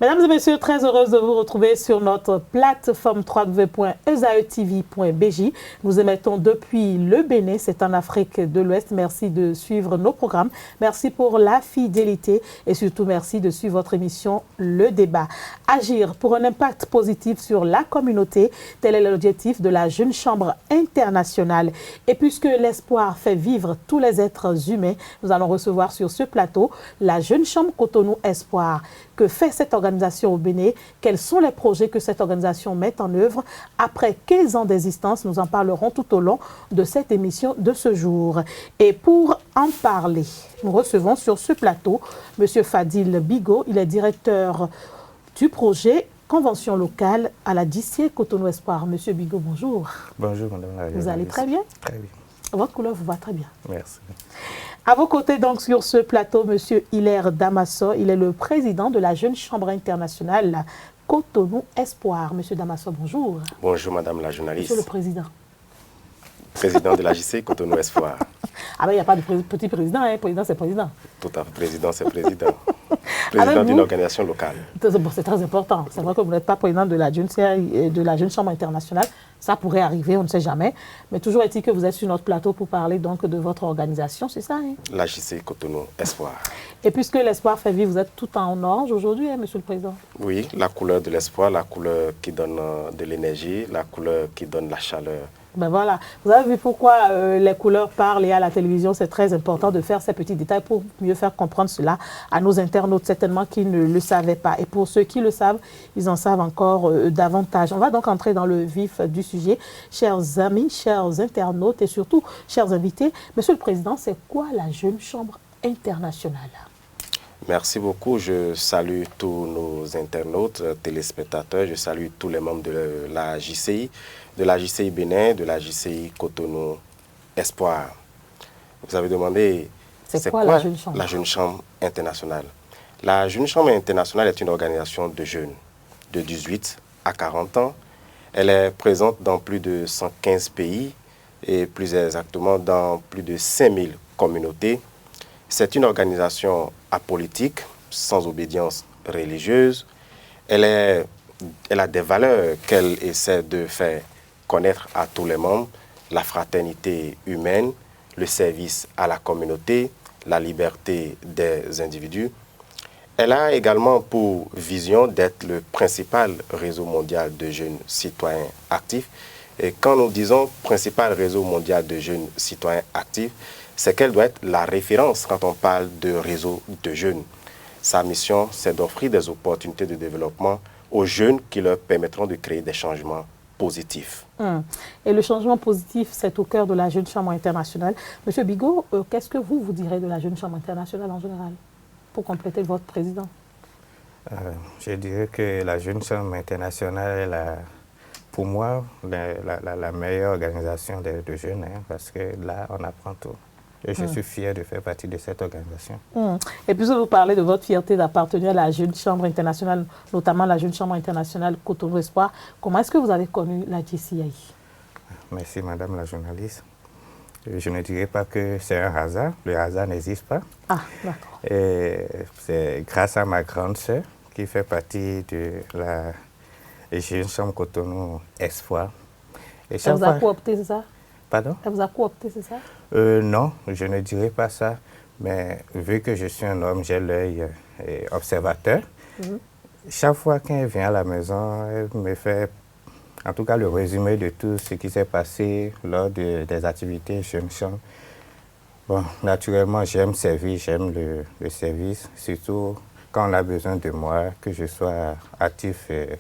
Mesdames et messieurs, très heureuse de vous retrouver sur notre plateforme www.esaetv.bj. Nous émettons depuis le Bénin, c'est en Afrique de l'Ouest. Merci de suivre nos programmes. Merci pour la fidélité et surtout merci de suivre votre émission Le Débat. Agir pour un impact positif sur la communauté, tel est l'objectif de la Jeune Chambre internationale. Et puisque l'espoir fait vivre tous les êtres humains, nous allons recevoir sur ce plateau la Jeune Chambre Cotonou Espoir. Que fait cette organisation au Bénin? Quels sont les projets que cette organisation met en œuvre? Après 15 ans d'existence, nous en parlerons tout au long de cette émission de ce jour. Et pour en parler, nous recevons sur ce plateau M. Fadil Bigot. Il est directeur du projet Convention locale à la JCI Cotonou Espoir. Monsieur Bigot, bonjour. Bonjour, madame la Vous allez très bien? Très bien. Votre couleur vous va très bien. Merci. À vos côtés, donc, sur ce plateau, M. Hilaire Damasso, il est le président de la Jeune Chambre internationale Cotonou Espoir. M. Damasso, bonjour. Bonjour, madame la journaliste. Monsieur le président. Président de la JCI Cotonou Espoir. Ah ben, il n'y a pas de petit président, hein. Président, c'est président. Tout à fait, président, c'est président. Président d'une organisation locale. C'est très important. C'est vrai que vous n'êtes pas président de la Jeune Chambre internationale. Ça pourrait arriver, on ne sait jamais. Mais toujours est-il que vous êtes sur notre plateau pour parler donc de votre organisation, c'est ça, hein? La JCI Cotonou Espoir. Et puisque l'espoir fait vivre, vous êtes tout en orange aujourd'hui, hein, monsieur le président? Oui, la couleur de l'espoir, la couleur qui donne de l'énergie, la couleur qui donne la chaleur. Ben voilà, vous avez vu pourquoi les couleurs parlent et à la télévision, c'est très important de faire ces petits détails pour mieux faire comprendre cela à nos internautes, certainement qui ne le savaient pas. Et pour ceux qui le savent, ils en savent encore davantage. On va donc entrer dans le vif du sujet. Chers amis, chers internautes et surtout chers invités, Monsieur le Président, c'est quoi la Jeune Chambre internationale? Merci beaucoup. Je salue tous nos internautes, téléspectateurs. Je salue tous les membres de la JCI Bénin, de la JCI Cotonou Espoir. Vous avez demandé, c'est quoi la Jeune Chambre? La Jeune Chambre internationale. La Jeune Chambre internationale est une organisation de jeunes de 18 à 40 ans. Elle est présente dans plus de 115 pays et plus exactement dans plus de 5000 communautés. C'est une organisation apolitique, sans obédience religieuse. Elle a des valeurs qu'elle essaie de faire connaître à tous les membres, la fraternité humaine, le service à la communauté, la liberté des individus. Elle a également pour vision d'être le principal réseau mondial de jeunes citoyens actifs. Et quand nous disons principal réseau mondial de jeunes citoyens actifs, c'est qu'elle doit être la référence quand on parle de réseau de jeunes. Sa mission, c'est d'offrir des opportunités de développement aux jeunes qui leur permettront de créer des changements positifs. Et le changement positif, c'est au cœur de la Jeune Chambre internationale. Monsieur Bigot, qu'est-ce que vous direz de la Jeune Chambre internationale en général, pour compléter votre président? Je dirais que la Jeune Chambre internationale est, pour moi, la meilleure organisation de jeunes, hein, parce que là, on apprend tout. Et je suis fier de faire partie de cette organisation. Et puis, vous parlez de votre fierté d'appartenir à la Jeune Chambre internationale, notamment la Jeune Chambre internationale Cotonou Espoir. Comment est-ce que vous avez connu la JCI? Merci, madame la journaliste. Je ne dirais pas que c'est un hasard. Le hasard n'existe pas. Ah, d'accord. C'est grâce à ma grande sœur qui fait partie de la Jeune Chambre Cotonou Espoir. Elle vous a coopté, c'est ça? Pardon? Elle vous a coopté, c'est ça? Non, je ne dirais pas ça. Mais vu que je suis un homme, j'ai l'œil observateur. Chaque fois qu'elle vient à la maison, elle me fait, en tout cas, le résumé de tout ce qui s'est passé lors des activités Jeune Chambre. Bon, naturellement, j'aime servir, j'aime le service, surtout quand on a besoin de moi, que je sois actif et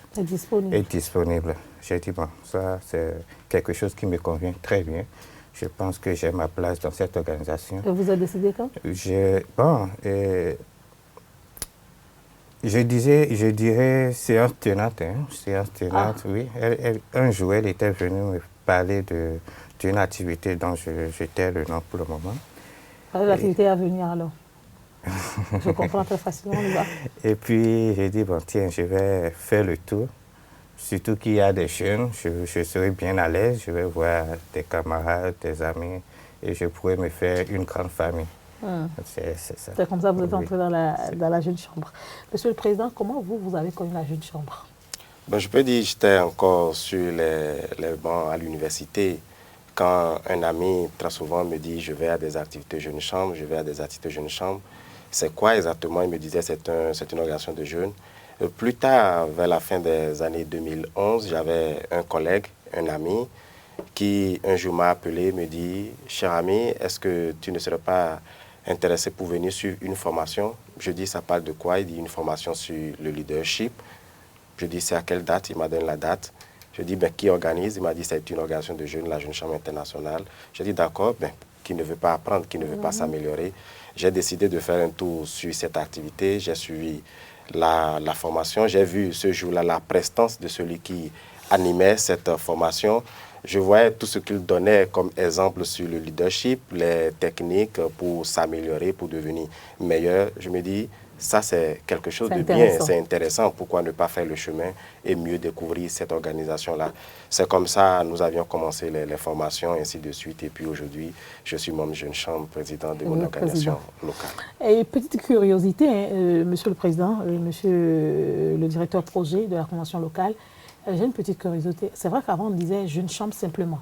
disponible. J'ai dit, bon, ça, c'est quelque chose qui me convient très bien. Je pense que j'ai ma place dans cette organisation. Et vous avez décidé quand? Je dirais séance tenante. Hein, séance tenante, oui. Un jour, elle était venue me parler d'une activité dont je tais le nom pour le moment. L'activité à venir alors? Je comprends très facilement. Et puis, j'ai dit, bon, tiens, je vais faire le tour. Surtout qu'il y a des jeunes, je serai bien à l'aise, je vais voir des camarades, des amis, et je pourrais me faire une grande famille. C'est ça. C'est comme ça que vous êtes Oui. entré dans la jeune chambre. Monsieur le Président, comment vous avez connu la jeune chambre? Ben, je peux dire que j'étais encore sur les bancs à l'université quand un ami, très souvent, me dit « je vais à des activités jeunes chambre, je vais à des activités jeunes chambre ». C'est quoi exactement? Il me disait c'est une organisation de jeunes. Plus tard, vers la fin des années 2011, j'avais un collègue, un ami, qui un jour m'a appelé, me dit « cher ami, est-ce que tu ne serais pas intéressé pour venir sur une formation ?» Je dis « ça parle de quoi ?» Il dit « une formation sur le leadership ». Je dis « c'est à quelle date ?» Il m'a donné la date. Je dis ben, « qui organise ?» Il m'a dit « c'est une organisation de jeunes, la Jeune Chambre internationale ». Je dis « d'accord, ben, qui ne veut pas apprendre, qui ne veut pas s'améliorer ?» J'ai décidé de faire un tour sur cette activité. J'ai suivi la formation. J'ai vu ce jour-là la prestance de celui qui animait cette formation. Je voyais tout ce qu'il donnait comme exemple sur le leadership, les techniques pour s'améliorer, pour devenir meilleur. Je me dis, ça c'est quelque chose de bien, c'est intéressant. Pourquoi ne pas faire le chemin et mieux découvrir cette organisation-là? C'est comme ça nous avions commencé les formations, ainsi de suite. Et puis aujourd'hui, je suis membre Jeune Chambre, président de mon organisation locale. Et petite curiosité, Monsieur le Président, Monsieur le directeur projet de la Convention locale, j'ai une petite curiosité. C'est vrai qu'avant, on disait Jeune Chambre simplement.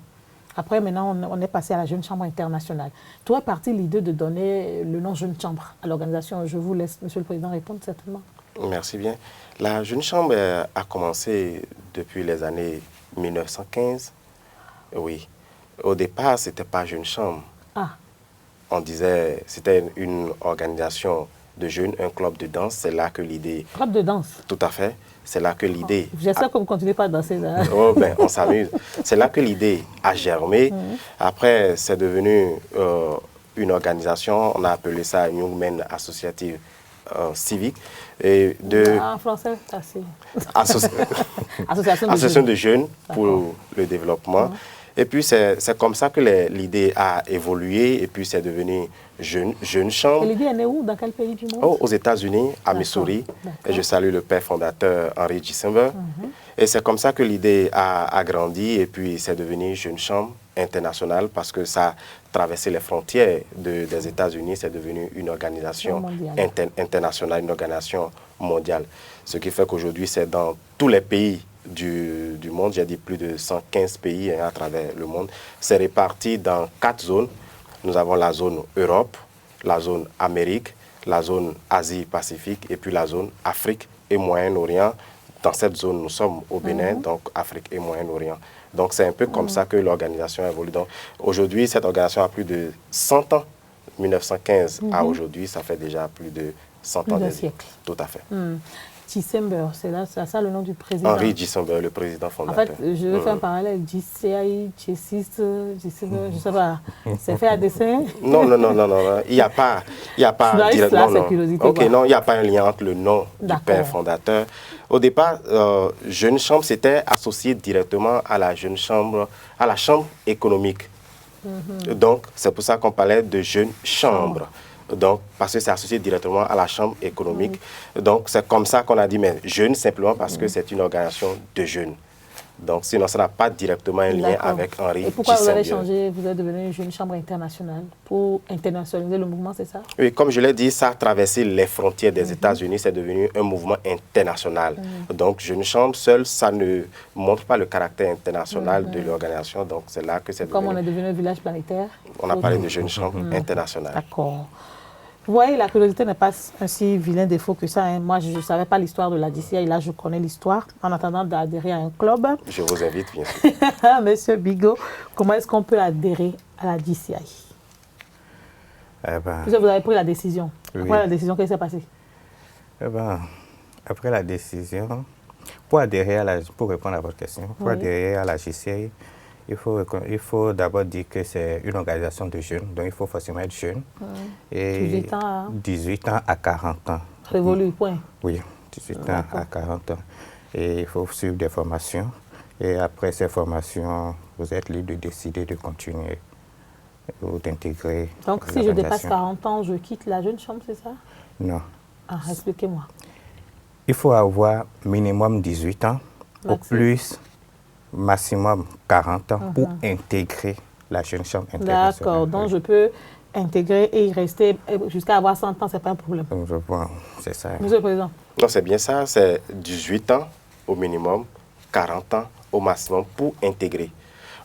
Après, maintenant, on est passé à la Jeune Chambre internationale. Toi, parti l'idée de donner le nom Jeune Chambre à l'organisation. Je vous laisse, Monsieur le Président, répondre certainement. Merci bien. La Jeune Chambre a commencé depuis les années 1915. Oui. Au départ, ce n'était pas Jeune Chambre. Ah. On disait, c'était une organisation de jeunes, un club de danse. C'est là que l'idée... Club de danse? Tout à fait. C'est là que l'idée... J'espère que vous ne continuez pas à danser là. Oh, ben, on s'amuse. C'est là que l'idée a germé. Après, c'est devenu une organisation, on a appelé ça Young Men Associative Civique. Et en français, assez. Association de jeunes pour le développement. Et puis, c'est comme ça que l'idée a évolué et puis c'est devenu Jeune Chambre. Et l'idée, elle est où? Dans quel pays du monde? Oh, aux États-Unis, à Missouri. Et je salue le père fondateur Henry Gissember. Et c'est comme ça que l'idée a grandi et puis c'est devenu Jeune Chambre internationale parce que ça a traversé les frontières des États-Unis. C'est devenu une organisation internationale, une organisation mondiale. Ce qui fait qu'aujourd'hui, c'est dans tous les pays du monde, j'ai dit plus de 115 pays à travers le monde. C'est réparti dans 4 zones. Nous avons la zone Europe, la zone Amérique, la zone Asie-Pacifique et puis la zone Afrique et Moyen-Orient. Dans cette zone, nous sommes au Bénin, donc Afrique et Moyen-Orient. Donc c'est un peu comme ça que l'organisation évolue. Donc aujourd'hui, cette organisation a plus de 100 ans. 1915 à aujourd'hui, ça fait déjà plus de 100 ans. Plus d'un siècle. Tout à fait. Gissember, c'est ça le nom du président. Henry Gissember, le président fondateur. En fait, je vais faire un parallèle. GCI, G6, Gissember, je ne sais pas. C'est fait à dessein? Non. Il n'y a pas directement. Non, il n'y a pas un lien entre le nom du père fondateur. Au départ, Jeune Chambre s'était associé directement à la Jeune Chambre, à la Chambre économique. Donc, c'est pour ça qu'on parlait de Jeune Chambre. Donc, parce que c'est associé directement à la Chambre économique. Donc, c'est comme ça qu'on a dit, mais jeune simplement parce que c'est une organisation de jeunes. Donc, sinon, ça n'a pas directement un lien avec Henry Gissember. Et pourquoi vous avez changé, vous êtes devenu une chambre internationale pour internationaliser le mouvement, c'est ça? Oui, comme je l'ai dit, ça a traversé les frontières des États-Unis, c'est devenu un mouvement international. Donc, Jeune Chambre seule, ça ne montre pas le caractère international de l'organisation. Donc, c'est là que c'est devenu... Comme on est devenu un village planétaire? On a parlé de Jeune Chambre internationale. D'accord. Vous voyez, la curiosité n'est pas un si vilain défaut que ça. Hein. Moi, je ne savais pas l'histoire de la DCI. Là, je connais l'histoire en attendant d'adhérer à un club. Je vous invite, bien sûr. Monsieur Bigot, comment est-ce qu'on peut adhérer à la DCI? Vous avez pris la décision. Oui. Après la décision, qu'est-ce qui s'est passé? Après la décision, pour répondre à votre question, pour adhérer à la DCI, il faut d'abord dire que c'est une organisation de jeunes, donc il faut forcément être jeune. Et 18 ans à 40 ans. Révolu, point. Oui, 18 ans à 40 ans. Et il faut suivre des formations. Et après ces formations, vous êtes libre de décider de continuer ou d'intégrer. Donc si je dépasse 40 ans, je quitte la Jeune Chambre, c'est ça? Non. Ah, expliquez-moi. Il faut avoir minimum 18 ans, au plus maximum 40 ans pour intégrer la Jeune Chambre internationale. D'accord, donc je peux intégrer et y rester jusqu'à avoir 100 ans, ce n'est pas un problème. Je vois, c'est ça. Monsieur le Président. Non, c'est bien ça. C'est 18 ans au minimum, 40 ans au maximum pour intégrer.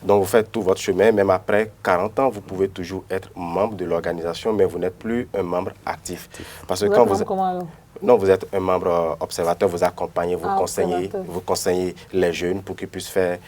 Donc, vous faites tout votre chemin. Même après 40 ans, vous pouvez toujours être membre de l'organisation, mais vous n'êtes plus un membre actif. Parce que quand vous... Comment alors? Non, vous êtes un membre observateur, vous accompagnez, observateur. vous conseillez les jeunes pour qu'ils puissent faire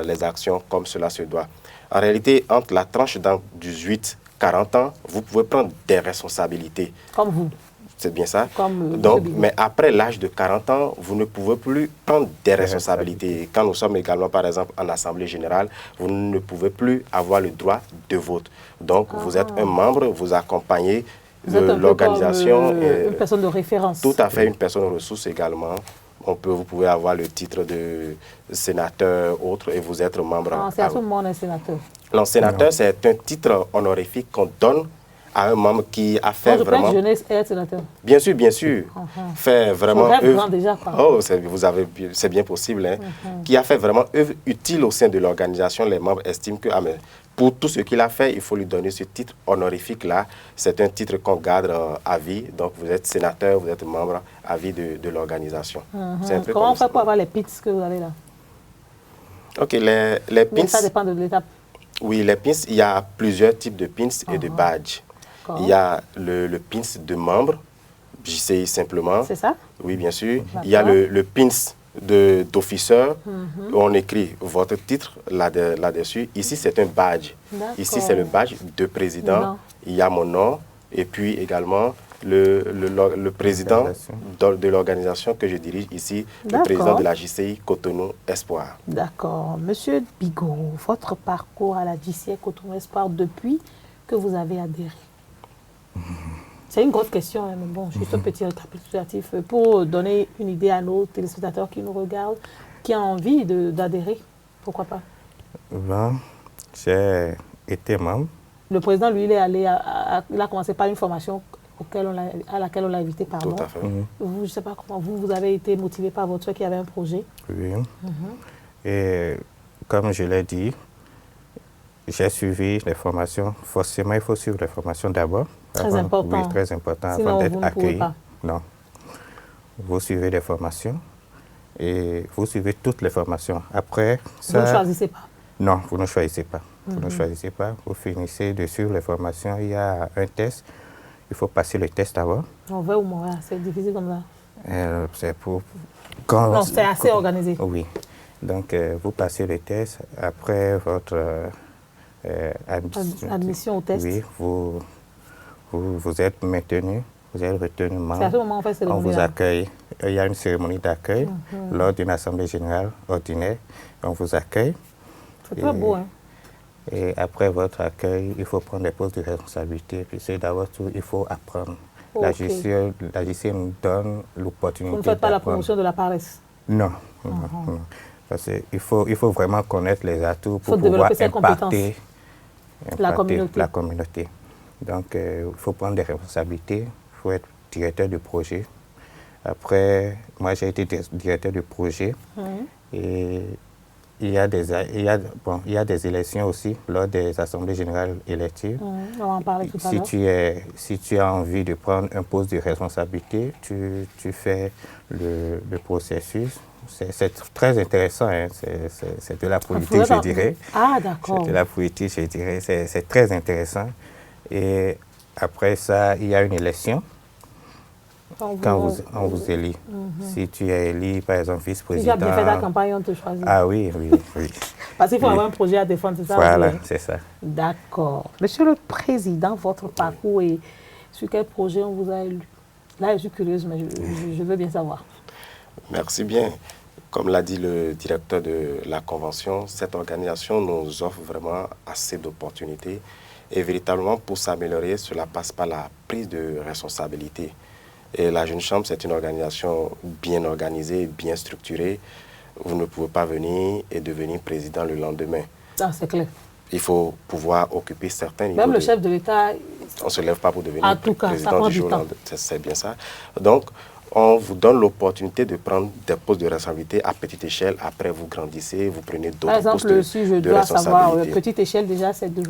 les actions comme cela se doit. En réalité, entre la tranche dans 18-40 ans, vous pouvez prendre des responsabilités. Comme vous. C'est bien ça. Donc, mais après l'âge de 40 ans, vous ne pouvez plus prendre des responsabilités. Quand nous sommes également, par exemple, en Assemblée générale, vous ne pouvez plus avoir le droit de vote. Donc, vous êtes un membre, vous accompagnez de l'organisation. Une personne de référence. Tout à fait, une personne ressource également. Vous pouvez avoir le titre de sénateur, autre, et vous êtes membre. C'est à ce moment on est sénateur. Non, sénateur, c'est un titre honorifique qu'on donne à un membre qui a fait vraiment... Je jeunesse et être sénateur. Bien sûr, bien sûr. Fait vraiment œuvre... déjà, c'est bien possible. Hein. Qui a fait vraiment œuvre utile au sein de l'organisation. Les membres estiment que pour tout ce qu'il a fait, il faut lui donner ce titre honorifique-là. C'est un titre qu'on garde à vie. Donc, vous êtes sénateur, vous êtes membre à vie de l'organisation. Comment on fait pour avoir les pins que vous avez là? Ok, les pins... Mais ça dépend de l'étape. Oui, les pins, il y a plusieurs types de pins et de badges. Il y a le pins de membre, JCI simplement. C'est ça? Oui, bien sûr. Il y a le pins d'officier, où on écrit votre titre là-dessus. Ici, c'est un badge. Ici, c'est le badge de président. Il y a mon nom et puis également le président de l'organisation que je dirige ici, le président de la JCI Cotonou Espoir. D'accord. Monsieur Bigot, votre parcours à la JCI Cotonou Espoir depuis que vous avez adhéré? C'est une grosse question, mais bon, juste un petit récapitulatif pour donner une idée à nos téléspectateurs qui nous regardent, qui ont envie d'adhérer. Pourquoi pas? Bon, j'ai été membre. Le président, lui, il est allé, il a commencé par une formation à laquelle on l'a invité, pardon. Tout à fait. Vous, je ne sais pas comment vous avez été motivé par votre soeur qui avait un projet. Oui. Et comme je l'ai dit, j'ai suivi les formations. Forcément, il faut suivre les formations d'abord. Très important. Oui, très important. Sinon, avant d'être accueilli. Pas. Non. Vous suivez les formations et vous suivez toutes les formations. Après, ça... Vous ne choisissez pas? Non, vous ne choisissez pas. Vous ne choisissez pas. Vous finissez de suivre les formations. Il y a un test. Il faut passer le test d'abord. On veut ou mourir. C'est difficile comme ça? C'est pour... Non, c'est assez organisé. Oui. Donc, vous passez le test. Après votre... admission au test. Oui, vous êtes maintenu, vous êtes retenu membre. C'est à ce moment en fait, on vous accueille. Il y a une cérémonie d'accueil lors d'une assemblée générale ordinaire. On vous accueille. C'est très beau, hein? Et après votre accueil, il faut prendre des postes de responsabilité. Puis c'est d'abord tout, il faut apprendre. La JCI nous donne l'opportunité. Vous ne faites pas la promotion de la paresse? Non, non. Parce qu'il faut vraiment connaître les atouts pour pouvoir impacter la communauté. Donc, il faut prendre des responsabilités, il faut être directeur de projet. Après, moi, j'ai été directeur de projet. Et il y a des élections aussi, lors des assemblées générales électives. On va en parler tout à l'heure. Si tu as envie de prendre un poste de responsabilité, tu fais le processus. C'est très intéressant, hein. C'est de la politique, je dirais. Ah, d'accord. C'est de la politique, je dirais. C'est très intéressant. Et après ça, il y a une élection. Quand on vous élit. Si tu es élu, par exemple, vice-président... Si tu as bien fait ta campagne, on te choisit. Ah oui. Parce qu'il faut avoir un projet à défendre, c'est ça? Voilà, c'est ça. D'accord. Monsieur le Président, votre parcours et sur quel projet on vous a élu? Là, je suis curieuse, mais je veux bien savoir. Merci bien. Comme l'a dit le directeur de la Convention, cette organisation nous offre vraiment assez d'opportunités. Et véritablement, pour s'améliorer, cela passe par la prise de responsabilité. Et la Jeune Chambre, c'est une organisation bien organisée, bien structurée. Vous ne pouvez pas venir et devenir président le lendemain. Ah, c'est clair. Il faut pouvoir occuper certains niveaux. Même le chef de l'État... On ne se lève pas pour devenir président du jour au lendemain. C'est bien ça. Donc, on vous donne l'opportunité de prendre des postes de responsabilité à petite échelle. Après, vous grandissez, vous prenez d'autres postes de responsabilité. Par exemple, si je dois savoir, petite échelle déjà, c'est de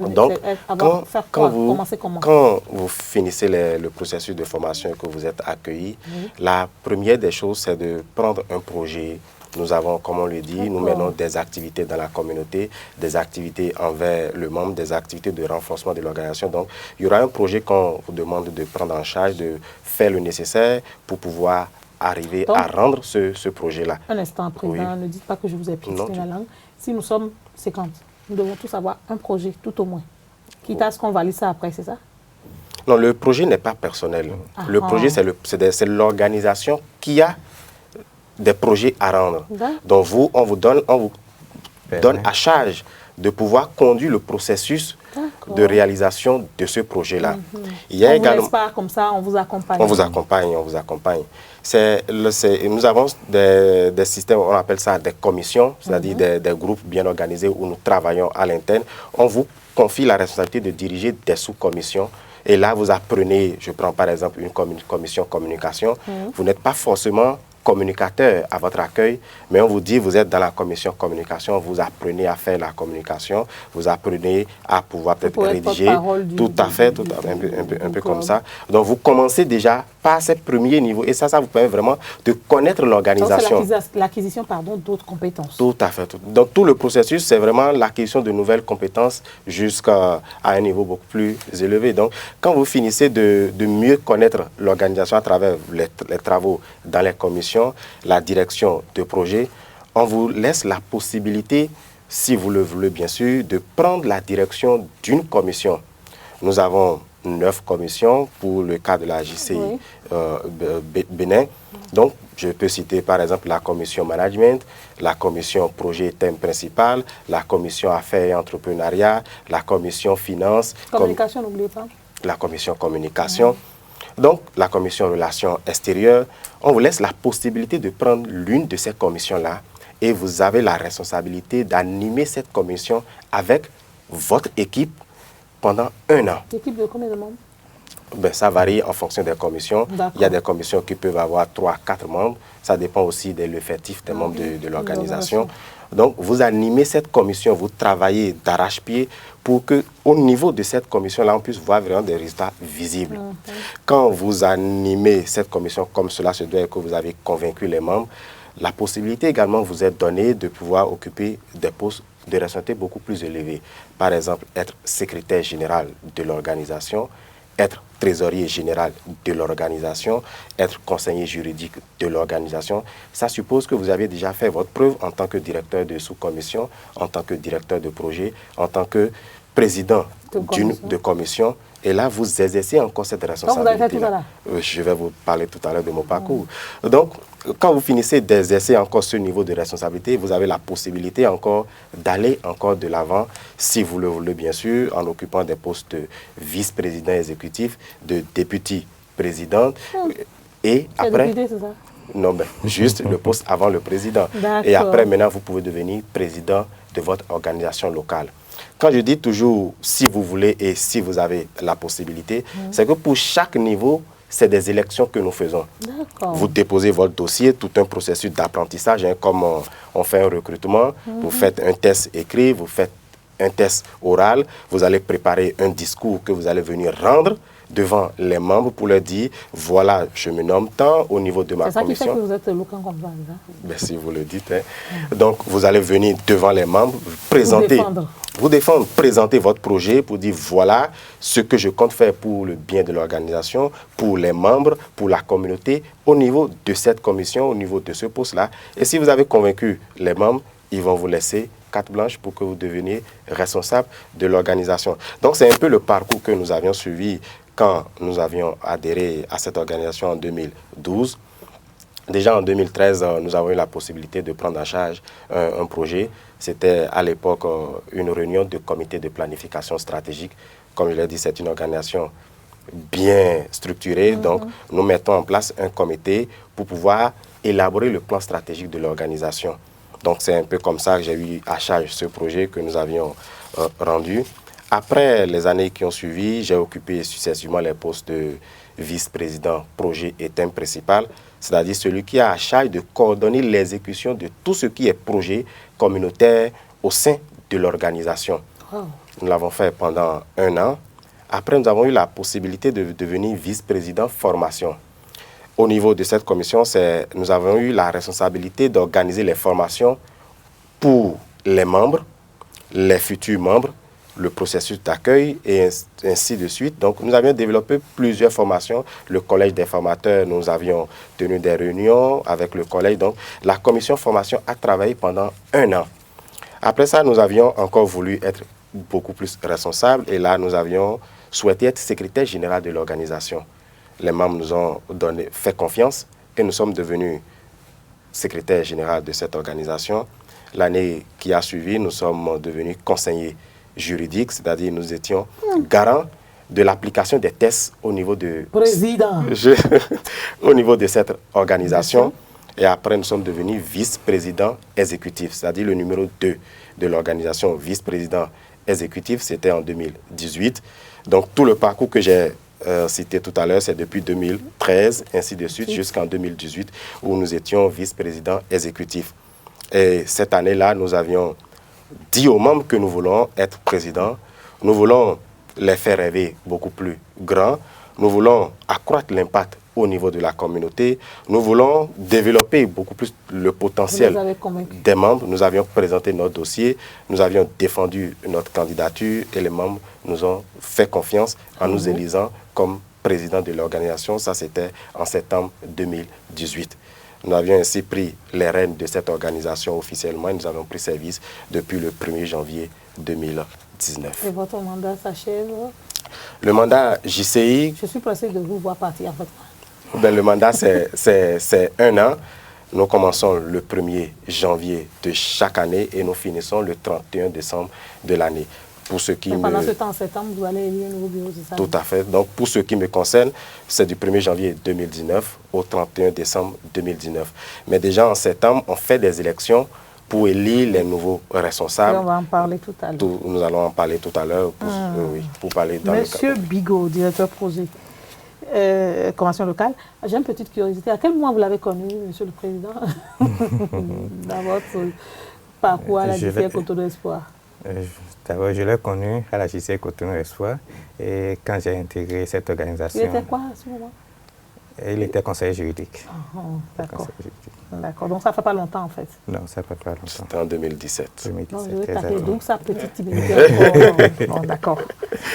commencer comment? Quand vous finissez le processus de formation et que vous êtes accueilli, la première des choses, c'est de prendre un projet. Nous avons, comme on le dit, nous menons des activités dans la communauté, des activités envers le membre, des activités de renforcement de l'organisation. Donc, il y aura un projet qu'on vous demande de prendre en charge, de faire le nécessaire pour pouvoir arriver à rendre ce projet-là. Un instant, Président, ne dites pas que je vous ai piétiné la langue. Si nous sommes 50, nous devons tous avoir un projet, tout au moins. Quitte à ce qu'on valide ça après, c'est ça? Non, le projet n'est pas personnel. Le projet, c'est l'organisation qui a des projets à rendre. Donc, on vous donne à charge de pouvoir conduire le processus de réalisation de ce projet-là. Il y a également... vous laisse pas comme ça, on vous accompagne. On vous accompagne. Nous avons des systèmes, on appelle ça des commissions, c'est-à-dire des groupes bien organisés où nous travaillons à l'interne. On vous confie la responsabilité de diriger des sous-commissions. Et là, vous apprenez, je prends par exemple une commission communication, vous n'êtes pas forcément communicateur à votre accueil, mais on vous dit, vous êtes dans la commission communication, vous apprenez à faire la communication, vous apprenez à pouvoir peut-être rédiger, tout à fait, un peu comme ça. Donc, vous commencez déjà par ces premiers niveaux, et ça vous permet vraiment de connaître l'organisation. C'est l'acquisition, d'autres compétences. Tout à fait. Donc, tout le processus, c'est vraiment l'acquisition de nouvelles compétences jusqu'à un niveau beaucoup plus élevé. Donc, quand vous finissez de mieux connaître l'organisation à travers les travaux dans les commissions, la direction de projet, on vous laisse la possibilité, si vous le voulez bien sûr, de prendre la direction d'une commission. Nous avons 9 commissions pour le cas de la JCI Bénin. Donc, je peux citer par exemple la commission management, la commission projet thème principal, la commission affaires et entrepreneuriat, la commission finance. Communication, n'oubliez pas. La commission communication. Donc, la commission relations extérieures, on vous laisse la possibilité de prendre l'une de ces commissions-là et vous avez la responsabilité d'animer cette commission avec votre équipe pendant 1 an. L'équipe de combien de membres? Ça varie en fonction des commissions. Il y a des commissions qui peuvent avoir 3 à 4 membres. Ça dépend aussi de l'effectif des membres de l'organisation. Donc, vous animez cette commission, vous travaillez d'arrache-pied pour qu'au niveau de cette commission-là, on puisse voir vraiment des résultats visibles. Quand vous animez cette commission comme cela se doit et que vous avez convaincu les membres, la possibilité également vous est donnée de pouvoir occuper des postes de responsabilité beaucoup plus élevés. Par exemple, être secrétaire général de l'organisation, être trésorier général de l'organisation, être conseiller juridique de l'organisation. Ça suppose que vous avez déjà fait votre preuve en tant que directeur de sous-commission, en tant que directeur de projet, en tant que président de commission. Et là, vous exercez encore cette responsabilité-là. Je vais vous parler tout à l'heure de mon parcours. Donc, quand vous finissez d'exercer encore ce niveau de responsabilité, vous avez la possibilité encore d'aller encore de l'avant, si vous le voulez bien sûr, en occupant des postes de vice-président exécutif, de député président. Et après... Député, c'est ça? Non, juste le poste avant le président. Et après, maintenant, vous pouvez devenir président de votre organisation locale. Quand je dis toujours si vous voulez et si vous avez la possibilité, c'est que pour chaque niveau, c'est des élections que nous faisons. Vous déposez votre dossier, tout un processus d'apprentissage, comme on fait un recrutement, vous faites un test écrit, vous faites un test oral, vous allez préparer un discours que vous allez venir rendre devant les membres pour leur dire, voilà, je me nomme tant au niveau de ma commission. C'est ça qui fait que vous êtes éloquent comme ça. Si vous le dites. Donc, vous allez venir devant les membres, vous défendre, présenter votre projet pour dire, voilà ce que je compte faire pour le bien de l'organisation, pour les membres, pour la communauté, au niveau de cette commission, au niveau de ce poste-là. Et si vous avez convaincu les membres, ils vont vous laisser carte blanche pour que vous deveniez responsable de l'organisation. Donc, c'est un peu le parcours que nous avions suivi quand nous avions adhéré à cette organisation en 2012. Déjà en 2013, nous avons eu la possibilité de prendre en charge un projet. C'était à l'époque une réunion de comité de planification stratégique. Comme je l'ai dit, c'est une organisation bien structurée. Donc, nous mettons en place un comité pour pouvoir élaborer le plan stratégique de l'organisation. Donc, c'est un peu comme ça que j'ai eu à charge ce projet que nous avions rendu. Après les années qui ont suivi, j'ai occupé successivement les postes de vice-président projet et thème principal, c'est-à-dire celui qui a à charge de coordonner l'exécution de tout ce qui est projet communautaire au sein de l'organisation. Oh. Nous l'avons fait pendant 1 an. Après, nous avons eu la possibilité de devenir vice-président formation. Au niveau de cette commission, nous avons eu la responsabilité d'organiser les formations pour les membres, les futurs membres, le processus d'accueil et ainsi de suite. Donc, nous avions développé plusieurs formations. Le collège des formateurs, nous avions tenu des réunions avec le collège. Donc, la commission formation a travaillé pendant 1 an. Après ça, nous avions encore voulu être beaucoup plus responsables et là, nous avions souhaité être secrétaire général de l'organisation. Les membres nous ont fait confiance et nous sommes devenus secrétaire général de cette organisation. L'année qui a suivi, nous sommes devenus conseillers juridiques, c'est-à-dire nous étions garants de l'application des tests au niveau de... Président. Au niveau de cette organisation. Et après, nous sommes devenus vice-président exécutif, c'est-à-dire le numéro 2 de l'organisation. Vice-président exécutif, c'était en 2018. Donc, tout le parcours que j'ai cité tout à l'heure, c'est depuis 2013, ainsi de suite, jusqu'en 2018, où nous étions vice-président exécutif. Et cette année-là, nous avions dit aux membres que nous voulons être présidents, nous voulons les faire rêver beaucoup plus grand, nous voulons accroître l'impact au niveau de la communauté, nous voulons développer beaucoup plus le potentiel des membres. Nous avions présenté notre dossier, nous avions défendu notre candidature et les membres nous ont fait confiance en nous élisant comme président de l'organisation. Ça, c'était en septembre 2018. Nous avions ainsi pris les rênes de cette organisation officiellement et nous avons pris service depuis le 1er janvier 2019. Et votre mandat s'achève? Le mandat JCI... Je suis pressé de vous voir partir en fait. Ben, le mandat, c'est 1 an. Nous commençons le 1er janvier de chaque année et nous finissons le 31 décembre de l'année. Pour ce qui pendant ce temps, en septembre, vous allez élire un nouveau bureau, c'est ça? Tout à fait. Donc, pour ce qui me concerne, c'est du 1er janvier 2019 au 31 décembre 2019. Mais déjà en septembre, on fait des élections pour élire les nouveaux responsables. Et on va en parler tout à l'heure. Nous allons en parler tout à l'heure pour parler dans Monsieur Bigot, directeur projet convention locale, j'ai une petite curiosité. À quel moment vous l'avez connu, Monsieur le Président, dans votre parcours à la JCI Cotonou Espoir? D'abord, je l'ai connu à la JCI Cotonou Espoir et quand j'ai intégré cette organisation... Il était quoi à ce moment? Il était conseiller juridique. D'accord. D'accord. Donc ça ne fait pas longtemps en fait? Non, ça ne fait pas longtemps. C'était en 2017. Non, je vais taper. Donc sa petite timidité encore. D'accord.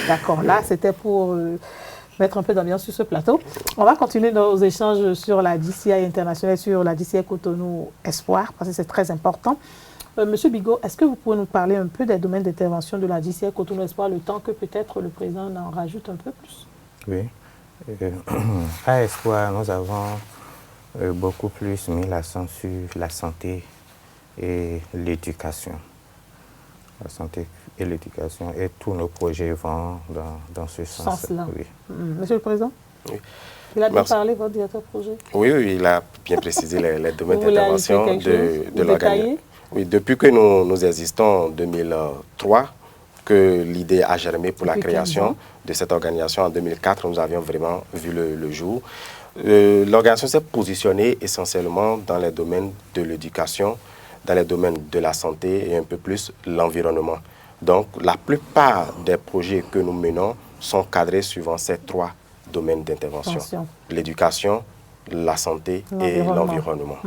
D'accord. Là, c'était pour mettre un peu d'ambiance sur ce plateau. On va continuer nos échanges sur la JCI internationale, sur la JCI Cotonou Espoir, parce que c'est très important. Monsieur Bigot, est-ce que vous pouvez nous parler un peu des domaines d'intervention de la JCI Cotonou Espoir, le temps que peut-être le président en rajoute un peu plus? Oui. À Espoir, nous avons beaucoup plus mis l'accent sur la santé et l'éducation. La santé et l'éducation, et tous nos projets vont dans ce sens-là. Oui. Monsieur le Président? Oui. Il a bien parlé, votre directeur projet? Oui, il a bien précisé les domaines d'intervention de l'organisation. Oui, depuis que nous existons en 2003, que l'idée a germé pour la création de cette organisation. En 2004, nous avions vraiment vu le jour. L'organisation s'est positionnée essentiellement dans les domaines de l'éducation, dans les domaines de la santé et un peu plus l'environnement. Donc, la plupart des projets que nous menons sont cadrés suivant ces 3 domaines d'intervention. L'éducation, la santé et l'environnement.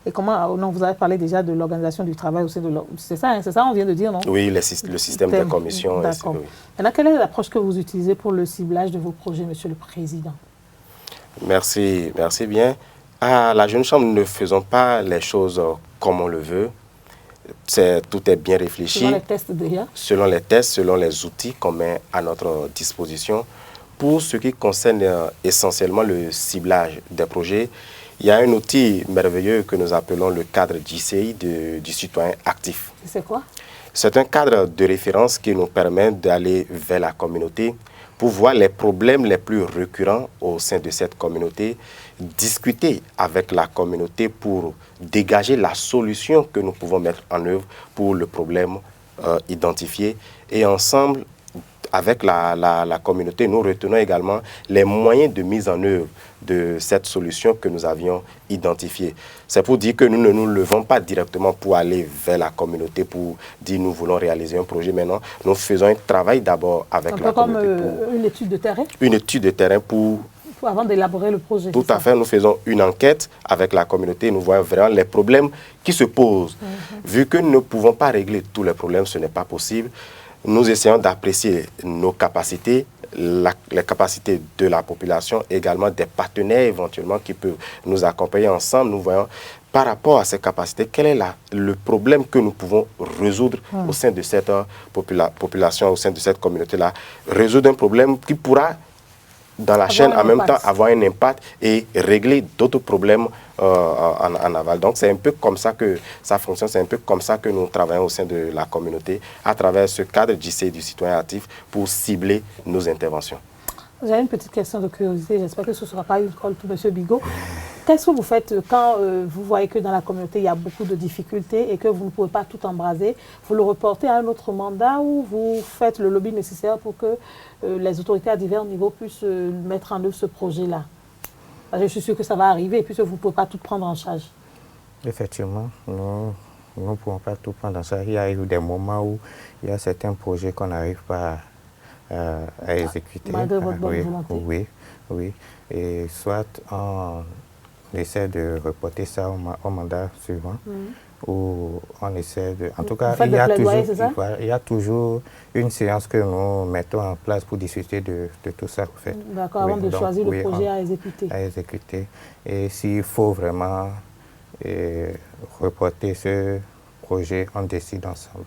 Et comment, non, vous avez parlé déjà de l'organisation du travail aussi, c'est ça, on vient de dire, non? Oui, le système des commissions. D'accord. Maintenant, quelle est l'approche que vous utilisez pour le ciblage de vos projets, Monsieur le Président? Merci bien. À la Jeune Chambre, nous ne faisons pas les choses comme on le veut. Tout est bien réfléchi. Selon les tests déjà? Selon les tests, selon les outils qu'on met à notre disposition. Pour ce qui concerne essentiellement le ciblage des projets, il y a un outil merveilleux que nous appelons le cadre JCI du citoyen actif. C'est quoi? C'est un cadre de référence qui nous permet d'aller vers la communauté pour voir les problèmes les plus récurrents au sein de cette communauté, discuter avec la communauté pour dégager la solution que nous pouvons mettre en œuvre pour le problème identifié et ensemble avec la communauté, nous retenons également les moyens de mise en œuvre de cette solution que nous avions identifiée. C'est pour dire que nous ne nous levons pas directement pour aller vers la communauté, pour dire nous voulons réaliser un projet. Maintenant, nous faisons un travail d'abord avec la communauté. Un peu comme une étude de terrain? Une étude de terrain pour... Avant d'élaborer le projet. Tout à fait, nous faisons une enquête avec la communauté, nous voyons vraiment les problèmes qui se posent. Vu que nous ne pouvons pas régler tous les problèmes, ce n'est pas possible. Nous essayons d'apprécier nos capacités, les capacités de la population, également des partenaires éventuellement qui peuvent nous accompagner ensemble. Nous voyons par rapport à ces capacités, quel est le problème que nous pouvons résoudre au sein de cette population, au sein de cette communauté-là. Résoudre un problème qui pourra, dans la chaîne, en même temps, avoir un impact et régler d'autres problèmes en aval. Donc, c'est un peu comme ça que ça fonctionne, c'est un peu comme ça que nous travaillons au sein de la communauté, à travers ce cadre JC du citoyen actif, pour cibler nos interventions. J'ai une petite question de curiosité, j'espère que ce ne sera pas une colle pour M. Bigot. Qu'est-ce que vous faites quand vous voyez que dans la communauté, il y a beaucoup de difficultés et que vous ne pouvez pas tout embraser? Vous le reportez à un autre mandat ou vous faites le lobby nécessaire pour que les autorités à divers niveaux puissent mettre en œuvre ce projet-là? Je suis sûre que ça va arriver puisque vous ne pouvez pas tout prendre en charge. Effectivement, nous ne pouvons pas tout prendre en charge. Il y a eu des moments où il y a certains projets qu'on n'arrive pas à exécuter. Malgré votre bonne volonté. Oui. Et soit on essaie de reporter ça au mandat suivant, ou on essaie de... En tout cas, il y a toujours une séance que nous mettons en place pour discuter de tout ça. En fait. D'accord, avant de choisir le projet à exécuter. À exécuter. Et s'il faut vraiment reporter ce projet, on décide ensemble.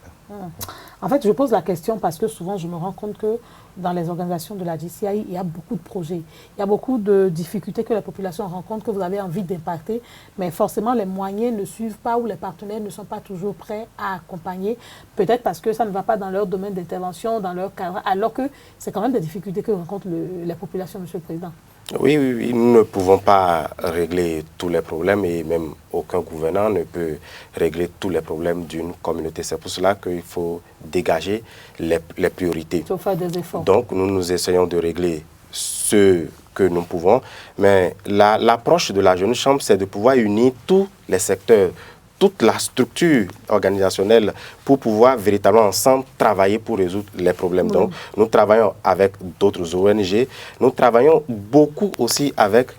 En fait, je pose la question parce que souvent, je me rends compte que dans les organisations de la JCI, il y a beaucoup de projets. Il y a beaucoup de difficultés que la population rencontre, que vous avez envie d'impacter, mais forcément, les moyens ne suivent pas ou les partenaires ne sont pas toujours prêts à accompagner, peut-être parce que ça ne va pas dans leur domaine d'intervention, dans leur cadre, alors que c'est quand même des difficultés que rencontrent les populations, Monsieur le Président. Oui, nous ne pouvons pas régler tous les problèmes et même aucun gouvernant ne peut régler tous les problèmes d'une communauté. C'est pour cela qu'il faut dégager les priorités. Il faut faire des efforts. Donc, nous essayons de régler ce que nous pouvons, mais l'approche de la Jeune Chambre, c'est de pouvoir unir tous les secteurs, toute la structure organisationnelle pour pouvoir véritablement ensemble travailler pour résoudre les problèmes. Donc, nous travaillons avec d'autres ONG, nous travaillons beaucoup aussi avec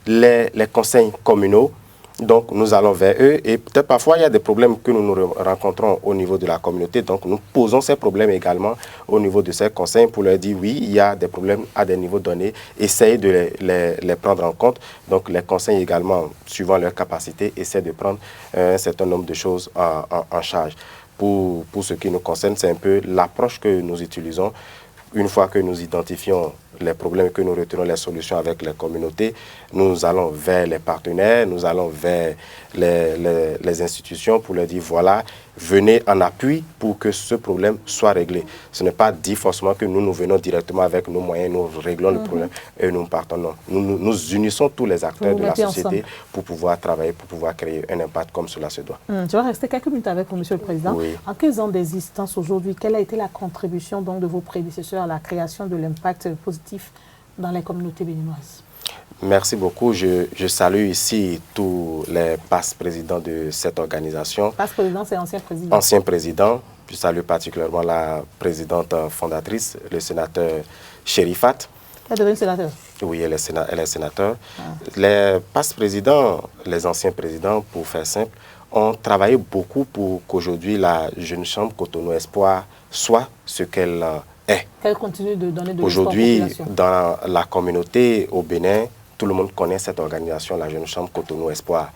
les conseils communaux. Donc, nous allons vers eux et peut-être parfois, il y a des problèmes que nous rencontrons au niveau de la communauté. Donc, nous posons ces problèmes également au niveau de ces conseils pour leur dire oui, il y a des problèmes à des niveaux donnés. Essayez de les prendre en compte. Donc, les conseils également, suivant leurs capacités, essaient de prendre un certain nombre de choses en charge. Pour ce qui nous concerne, c'est un peu l'approche que nous utilisons. Une fois que nous identifions les problèmes, que nous retenons les solutions avec les communautés, nous allons vers les partenaires, nous allons vers les institutions pour leur dire voilà, venez en appui pour que ce problème soit réglé. Ce n'est pas dit forcément que nous venons directement avec nos moyens, nous réglons le problème et nous partons. Non. Nous unissons tous les acteurs de la société pour pouvoir travailler, pour pouvoir créer un impact comme cela se doit. Je vais rester quelques minutes avec vous, Monsieur le Président. Oui. En 15 ans d'existence aujourd'hui, quelle a été la contribution donc, de vos prédécesseurs à la création de l'impact positif dans les communautés béninoises? Merci beaucoup. Je salue ici tous les passe-présidents de cette organisation. Passe-président, c'est ancien président. Ancien président. Je salue particulièrement la présidente fondatrice, le sénateur Chérifat. Elle est devenue sénateur? Oui, elle est sénateur. Les passe-présidents, les anciens présidents, pour faire simple, ont travaillé beaucoup pour qu'aujourd'hui la Jeune Chambre Cotonou Espoir soit ce qu'elle est. Qu'elle continue de donner de l'espoir aujourd'hui, aux populations. dans la communauté au Bénin, tout le monde connaît cette organisation, la Jeune Chambre Cotonou Espoir.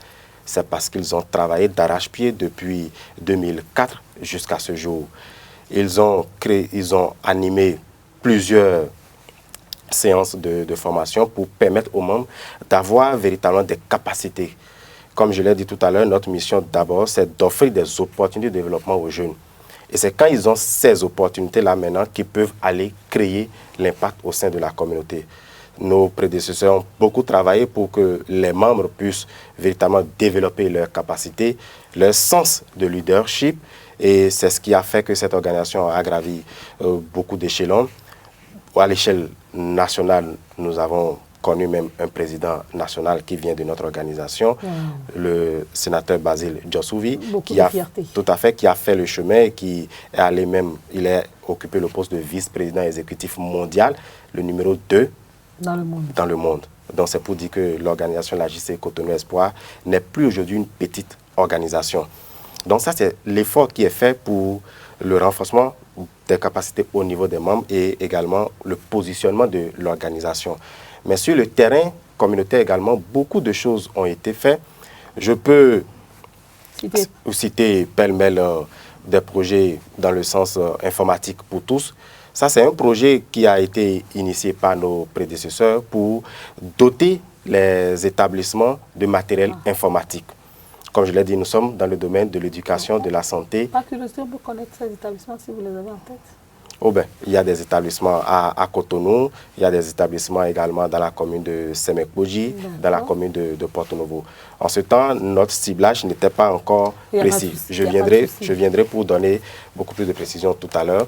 C'est parce qu'ils ont travaillé d'arrache-pied depuis 2004 jusqu'à ce jour. Ils ont animé plusieurs séances de formation pour permettre aux membres d'avoir véritablement des capacités. Comme je l'ai dit tout à l'heure, notre mission d'abord, c'est d'offrir des opportunités de développement aux jeunes. Et c'est quand ils ont ces opportunités-là maintenant qu'ils peuvent aller créer l'impact au sein de la communauté. Nos prédécesseurs ont beaucoup travaillé pour que les membres puissent véritablement développer leurs capacités, leur sens de leadership. Et c'est ce qui a fait que cette organisation a gravi beaucoup d'échelons. à l'échelle nationale, nous avons connu même un président national qui vient de notre organisation, le sénateur Basile Djossouvi, qui a fait le chemin et qui est allé même, il a occupé le poste de vice-président exécutif mondial, le numéro 2 dans le monde. Donc c'est pour dire que l'organisation la JC Cotonou Espoir n'est plus aujourd'hui une petite organisation. Donc ça c'est l'effort qui est fait pour le renforcement des capacités au niveau des membres et également le positionnement de l'organisation. Mais sur le terrain communautaire également, beaucoup de choses ont été faites. Je peux citer pêle-mêle des projets dans le sens informatique pour tous. Ça, c'est un projet qui a été initié par nos prédécesseurs pour doter les établissements de matériel informatique. Comme je l'ai dit, nous sommes dans le domaine de l'éducation, de la santé. Par curiosité, on peut connaître ces établissements si vous les avez en tête? Oh ben, il y a des établissements à Cotonou, il y a des établissements également dans la commune de Semek-Boji, dans la commune de Porto Novo. En ce temps, notre ciblage n'était pas encore précis. Je viendrai pour donner beaucoup plus de précision tout à l'heure.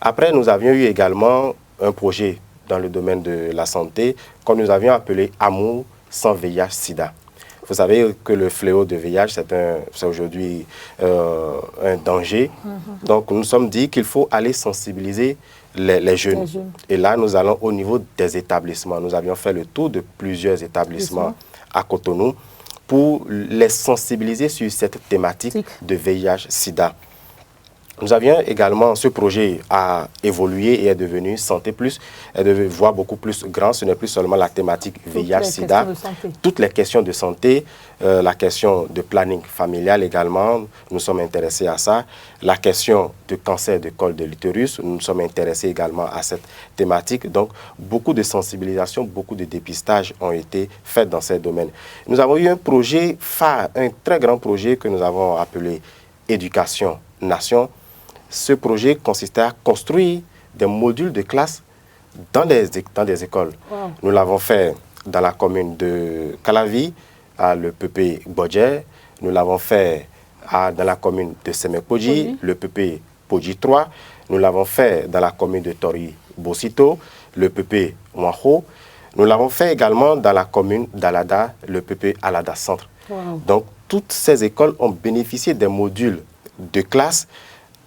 Après, nous avions eu également un projet dans le domaine de la santé, comme nous avions appelé Amour sans VIH-Sida. Vous savez que le fléau de VIH, c'est aujourd'hui un danger. Donc, nous nous sommes dit qu'il faut aller sensibiliser les jeunes. Et là, nous allons au niveau des établissements. Nous avions fait le tour de plusieurs établissements à Cotonou pour les sensibiliser sur cette thématique de VIH-Sida. Nous avions également, ce projet a évolué et est devenu Santé Plus, est devenu voir beaucoup plus grand. Ce n'est plus seulement la thématique VIH-Sida, toutes les questions de santé, la question de planning familial également, nous sommes intéressés à ça. La question de cancer de col de l'utérus, nous sommes intéressés également à cette thématique. Donc, beaucoup de sensibilisation, beaucoup de dépistage ont été faits dans ces domaines. Nous avons eu un projet phare, un très grand projet que nous avons appelé Éducation Nation. Ce projet consistait à construire des modules de classe dans des écoles. Nous l'avons fait dans la commune de Calavi, à le PP Bodjer. Nous l'avons fait dans la commune de Semek-Boji, le PP Poji 3. Nous l'avons fait dans la commune de Tori-Bosito, le PP Wanho. Nous l'avons fait également dans la commune d'Alada, le PP Alada Centre. Donc, toutes ces écoles ont bénéficié des modules de classe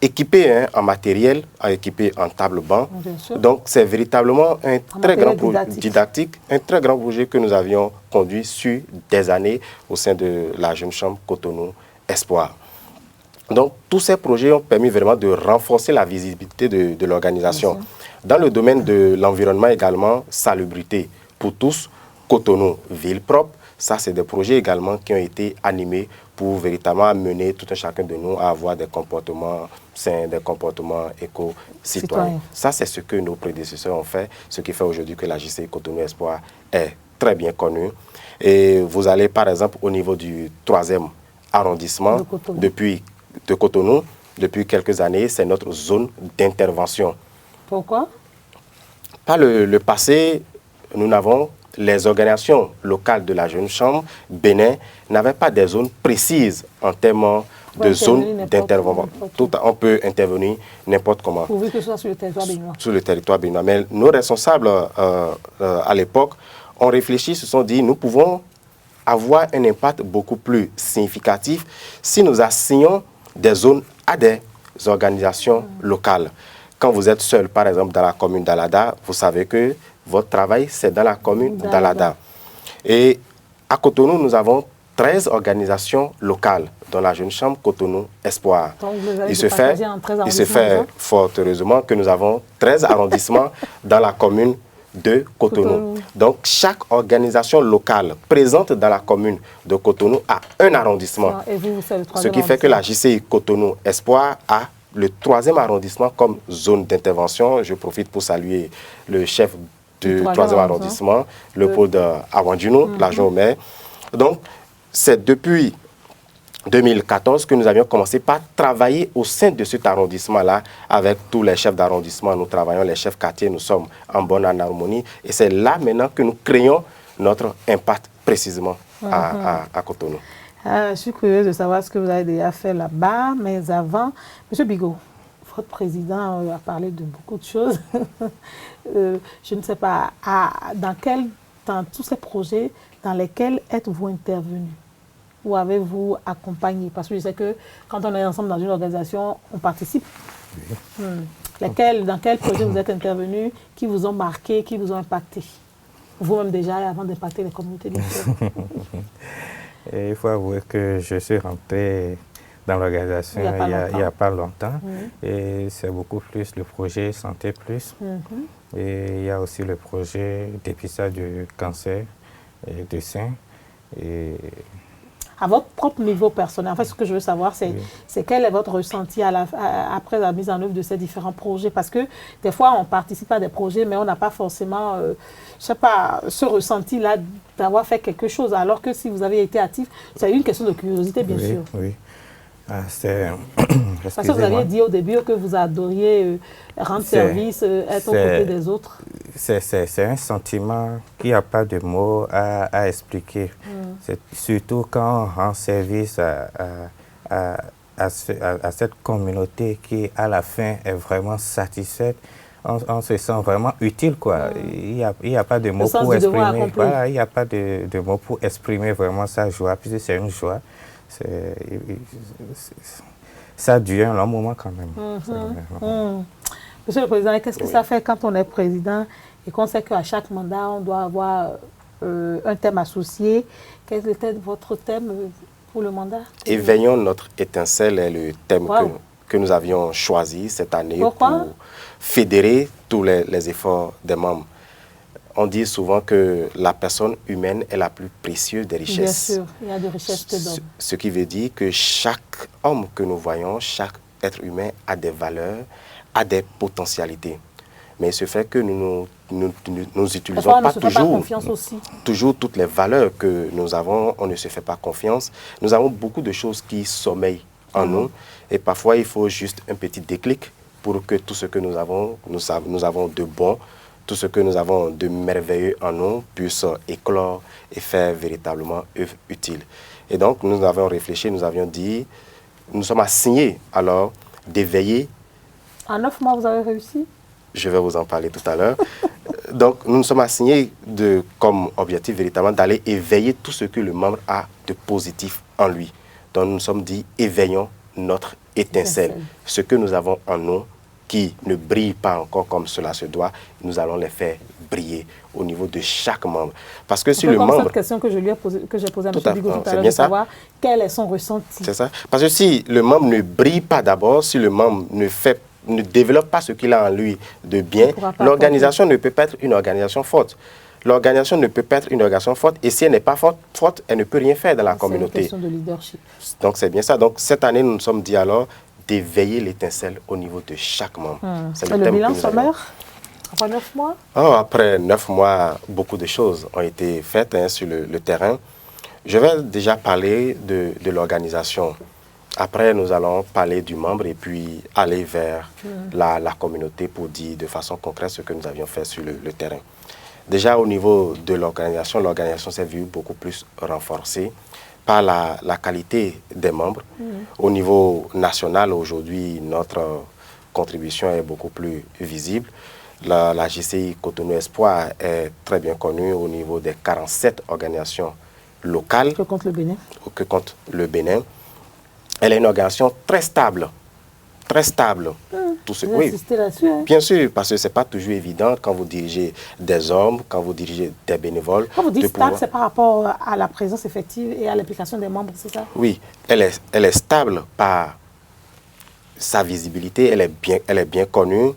équipés en matériel, équipés en table-banc. Donc, c'est véritablement un très grand projet didactique, un très grand projet que nous avions conduit sur des années au sein de la Jeune Chambre Cotonou Espoir. Donc, tous ces projets ont permis vraiment de renforcer la visibilité de l'organisation. Dans le domaine de l'environnement également, salubrité pour tous, Cotonou, ville propre, ça, c'est des projets également qui ont été animés pour véritablement mener tout un chacun de nous à avoir des comportements sains, des comportements éco-citoyens. Ça, c'est ce que nos prédécesseurs ont fait, ce qui fait aujourd'hui que la JCI Cotonou Espoir est très bien connue. Et vous allez, par exemple, au niveau du 3e arrondissement de Cotonou, depuis quelques années, c'est notre zone d'intervention. Pourquoi? Par le passé, nous n'avons les organisations locales de la Jeune Chambre, Bénin, n'avaient pas des zones précises en termes de zones d'intervention. On peut intervenir n'importe comment. Pourvu que ce soit sur le territoire béninois. Sur le territoire béninois. Mais nos responsables, à l'époque, ont réfléchi, se sont dit, nous pouvons avoir un impact beaucoup plus significatif si nous assignons des zones à des organisations locales. Quand vous êtes seul, par exemple, dans la commune d'Alada, vous savez que votre travail, c'est dans la commune d'Alada. Et à Cotonou, nous avons 13 organisations locales, dont la Jeune Chambre Cotonou Espoir. Donc, il se fait fort heureusement que nous avons 13 arrondissements dans la commune de Cotonou. Donc, chaque organisation locale présente dans la commune de Cotonou a un arrondissement. Et vous, c'est le 3e ce qui fait que la JCI Cotonou Espoir a le 3e arrondissement comme zone d'intervention. Je profite pour saluer le chef du 3e arrondissement, Léopold Awandjunou, l'adjoint au maire. Donc, c'est depuis 2014 que nous avions commencé par travailler au sein de cet arrondissement-là avec tous les chefs d'arrondissement. Nous travaillons, les chefs quartiers, nous sommes en bonne harmonie. Et c'est là maintenant que nous créons notre impact précisément à Cotonou. Je suis curieuse de savoir ce que vous avez déjà fait là-bas, mais avant, M. Bigot, votre président a parlé de beaucoup de choses. Je ne sais pas, dans tous ces projets, dans lesquels êtes-vous intervenu? Ou avez-vous accompagné? Parce que je sais que quand on est ensemble dans une organisation, on participe. Oui. Dans quel projet vous êtes intervenu, qui vous ont marqué, qui vous ont impacté? Vous-même déjà, avant d'impacter les communautés du Sud. Il faut avouer que je suis rentré dans l'organisation il n'y a pas longtemps. Et c'est beaucoup plus le projet Santé Plus. Et il y a aussi le projet dépistage du cancer et du sein. Et à votre propre niveau personnel, en fait, ce que je veux savoir, c'est quel est votre ressenti après la mise en œuvre de ces différents projets? Parce que des fois, on participe à des projets, mais on n'a pas forcément, je ne sais pas, ce ressenti-là d'avoir fait quelque chose. Alors que si vous avez été actif, c'est une question de curiosité, bien sûr. Oui. Parce que vous aviez dit au début que vous adoriez rendre service, être aux côtés des autres. C'est un sentiment qui n'a pas de mots à expliquer. Surtout quand on rend service à cette communauté qui, à la fin, est vraiment satisfaite. On se sent vraiment utile, quoi. Il n'y a pas de mots pour exprimer. Voilà, il n'y a pas de mots pour exprimer vraiment sa joie, puisque c'est une joie. Ça dure un long moment quand même. Monsieur le Président, qu'est-ce que ça fait quand on est président et qu'on sait qu'à chaque mandat, on doit avoir un thème associé? Quel était votre thème pour le mandat? Éveillons notre étincelle est le thème que nous avions choisi cette année. Pourquoi? Pour fédérer tous les efforts des membres. On dit souvent que la personne humaine est la plus précieuse des richesses. Bien sûr, il y a des richesses que d'hommes. Ce qui veut dire que chaque homme que nous voyons, chaque être humain a des valeurs, a des potentialités. Mais ce fait que nous n'utilisons pas toujours toutes les valeurs que nous avons, on ne se fait pas confiance. Nous avons beaucoup de choses qui sommeillent en nous et parfois il faut juste un petit déclic pour que tout ce que nous avons de bon, tout ce que nous avons de merveilleux en nous puisse éclore et faire véritablement œuvre utile. Et donc, nous avons réfléchi, nous avions dit, nous sommes assignés alors d'éveiller. En 9 mois, vous avez réussi? Je vais vous en parler tout à l'heure. Donc, nous nous sommes assignés comme objectif véritablement d'aller éveiller tout ce que le membre a de positif en lui. Donc, nous nous sommes dit, éveillons notre étincelle. Ce que nous avons en nous, qui ne brillent pas encore comme cela se doit, nous allons les faire briller au niveau de chaque membre. Parce que si le membre... cette question que j'ai posée à M. Bigot tout à l'heure, de savoir quel est son ressenti. C'est ça. Parce que si le membre ne brille pas d'abord, si le membre ne développe pas ce qu'il a en lui de bien, l'organisation ne peut pas être une organisation forte. L'organisation ne peut pas être une organisation forte et si elle n'est pas forte, elle ne peut rien faire dans la communauté. C'est une question de leadership. Donc c'est bien ça. Donc cette année, nous nous sommes dit alors d'éveiller l'étincelle au niveau de chaque membre. C'est le bilan sommaire après 9 mois? Après 9 mois, beaucoup de choses ont été faites sur le terrain. Je vais déjà parler de l'organisation. Après, nous allons parler du membre et puis aller vers la communauté pour dire de façon concrète ce que nous avions fait sur le terrain. Déjà au niveau de l'organisation s'est vue beaucoup plus renforcée par la qualité des membres. Au niveau national, aujourd'hui, notre contribution est beaucoup plus visible. La GCI Cotonou Espoir est très bien connue au niveau des 47 organisations locales que compte le Bénin. Elle est une organisation très stable. Très stable. Vous insistez là-dessus, hein? Bien sûr, parce que ce n'est pas toujours évident quand vous dirigez des hommes, quand vous dirigez des bénévoles. Quand vous dites stable, c'est par rapport à la présence effective et à l'implication des membres, c'est ça? Oui, elle est stable par sa visibilité, elle est bien connue.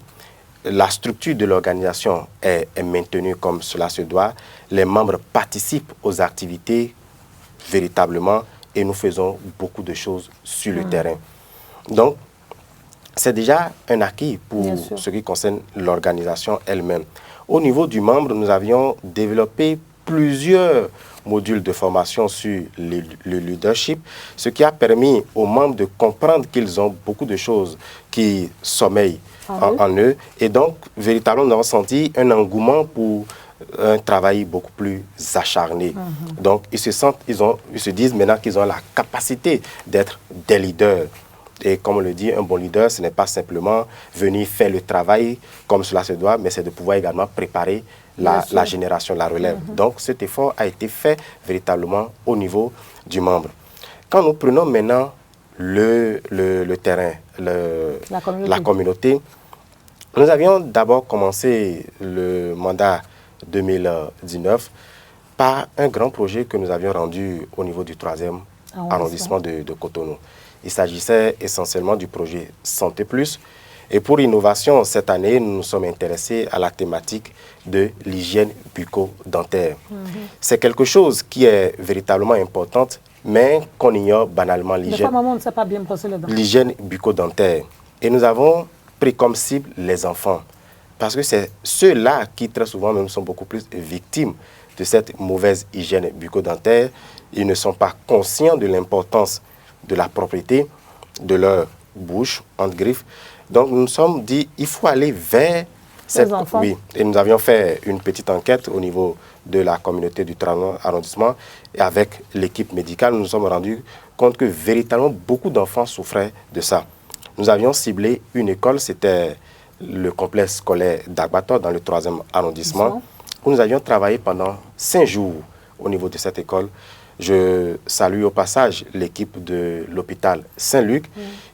La structure de l'organisation est maintenue comme cela se doit. Les membres participent aux activités véritablement et nous faisons beaucoup de choses sur le terrain. Donc, c'est déjà un acquis pour ce qui concerne l'organisation elle-même. Au niveau du membre, nous avions développé plusieurs modules de formation sur le leadership, ce qui a permis aux membres de comprendre qu'ils ont beaucoup de choses qui sommeillent en eux. Et donc, véritablement, nous avons senti un engouement pour un travail beaucoup plus acharné. Donc, ils se disent maintenant qu'ils ont la capacité d'être des leaders Et comme on le dit, un bon leader, ce n'est pas simplement venir faire le travail comme cela se doit, mais c'est de pouvoir également préparer la génération, la relève. Donc cet effort a été fait véritablement au niveau du membre. Quand nous prenons maintenant le terrain, la communauté, nous avions d'abord commencé le mandat 2019 par un grand projet que nous avions rendu au niveau du 3e arrondissement de Cotonou. Il s'agissait essentiellement du projet Santé Plus. Et pour innovation, cette année, nous nous sommes intéressés à la thématique de l'hygiène bucco-dentaire. C'est quelque chose qui est véritablement importante, mais qu'on ignore banalement, l'hygiène bucco-dentaire. Et nous avons pris comme cible les enfants, parce que c'est ceux-là qui très souvent même sont beaucoup plus victimes de cette mauvaise hygiène bucco-dentaire. Ils ne sont pas conscients de l'importance de la propriété de leur bouche, entre griffes. Donc nous nous sommes dit, il faut aller vers ces enfants. Oui, et nous avions fait une petite enquête au niveau de la communauté du 3e arrondissement et avec l'équipe médicale, nous nous sommes rendus compte que véritablement beaucoup d'enfants souffraient de ça. Nous avions ciblé une école, c'était le complexe scolaire d'Agbator dans le 3e arrondissement, où nous avions travaillé pendant 5 jours au niveau de cette école. Je salue au passage l'équipe de l'hôpital Saint-Luc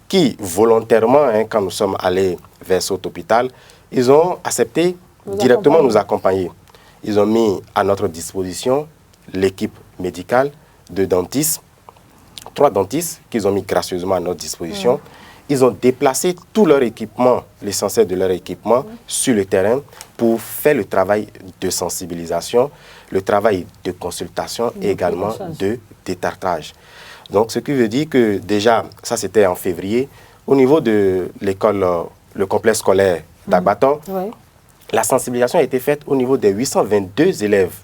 qui, volontairement, quand nous sommes allés vers cet hôpital, ils ont accepté directement nous accompagner. Ils ont mis à notre disposition l'équipe médicale de dentistes, 3 dentistes qu'ils ont mis gracieusement à notre disposition. Ils ont déplacé tout leur équipement, l'essentiel de leur équipement, sur le terrain pour faire le travail de sensibilisation, le travail de consultation et également de détartrage. Donc, ce qui veut dire que déjà, ça c'était en février, au niveau de l'école, le complexe scolaire d'Agbator, la sensibilisation a été faite au niveau des 822 élèves.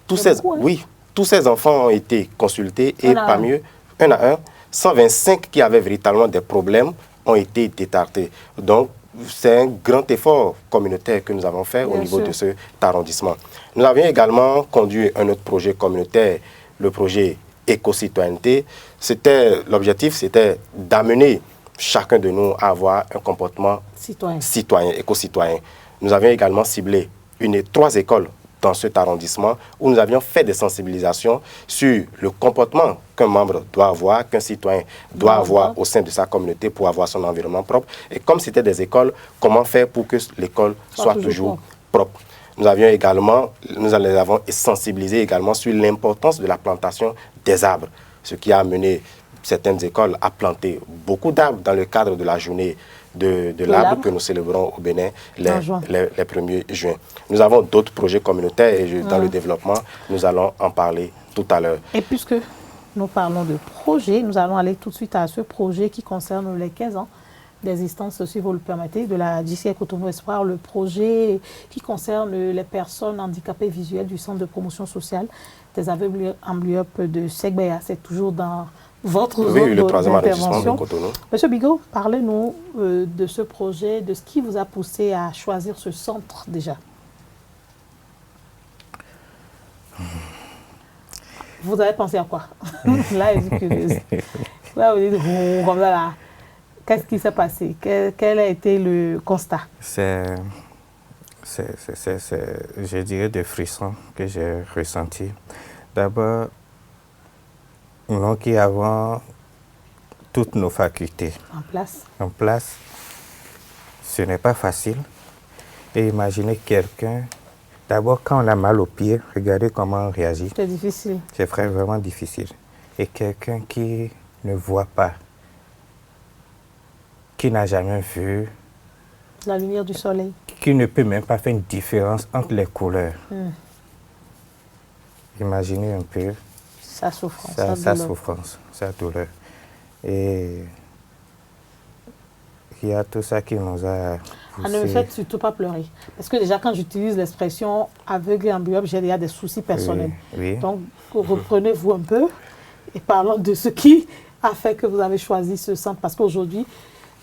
Tous ces enfants ont été consultés et parmi eux, un à un, 125 qui avaient véritablement des problèmes ont été détartrés. Donc, c'est un grand effort communautaire que nous avons fait au niveau de cet arrondissement. Nous avions également conduit un autre projet communautaire, le projet éco-citoyenneté. L'objectif, c'était d'amener chacun de nous à avoir un comportement citoyen, éco-citoyen. Nous avions également ciblé 3 écoles dans cet arrondissement où nous avions fait des sensibilisations sur le comportement qu'un membre doit avoir, qu'un citoyen doit avoir au sein de sa communauté pour avoir son environnement propre. Et comme c'était des écoles, comment faire pour que l'école soit toujours propre. Nous les avons sensibilisés également sur l'importance de la plantation des arbres, ce qui a amené certaines écoles à planter beaucoup d'arbres dans le cadre de la journée de l'arbre que nous célébrons au Bénin les 1er juin. Nous avons d'autres projets communautaires et dans le développement, nous allons en parler tout à l'heure. Et puisque nous parlons de projets, nous allons aller tout de suite à ce projet qui concerne les 15 ans d'existence, si vous le permettez, de la JCI Cotonou Espoir, le projet qui concerne les personnes handicapées visuelles du Centre de promotion sociale des aveugles amblyopes de Segbea. C'est toujours dans votre zone d'intervention. Monsieur Bigot, parlez-nous de ce projet, de ce qui vous a poussé à choisir ce centre déjà. Vous avez pensé à quoi? Là, je suis curieuse. Là, vous dites, comme ça, là. Qu'est-ce qui s'est passé? Quel a été le constat? C'est, je dirais, des frissons que j'ai ressentis. D'abord, nous qui avons toutes nos facultés en place, ce n'est pas facile. Et imaginez quelqu'un, d'abord quand on a mal au pied, regardez comment on réagit. C'est difficile. C'est vraiment difficile. Et quelqu'un qui ne voit pas, qui n'a jamais vu la lumière du soleil, qui ne peut même pas faire une différence entre les couleurs. Imaginez un peu sa souffrance, sa douleur. Et il y a tout ça qui nous a poussé. Ne me faites surtout pas pleurer. Parce que déjà, quand j'utilise l'expression aveugle et amblyopes, j'ai déjà des soucis personnels. Donc, reprenez-vous un peu et parlons de ce qui a fait que vous avez choisi ce centre. Parce qu'aujourd'hui,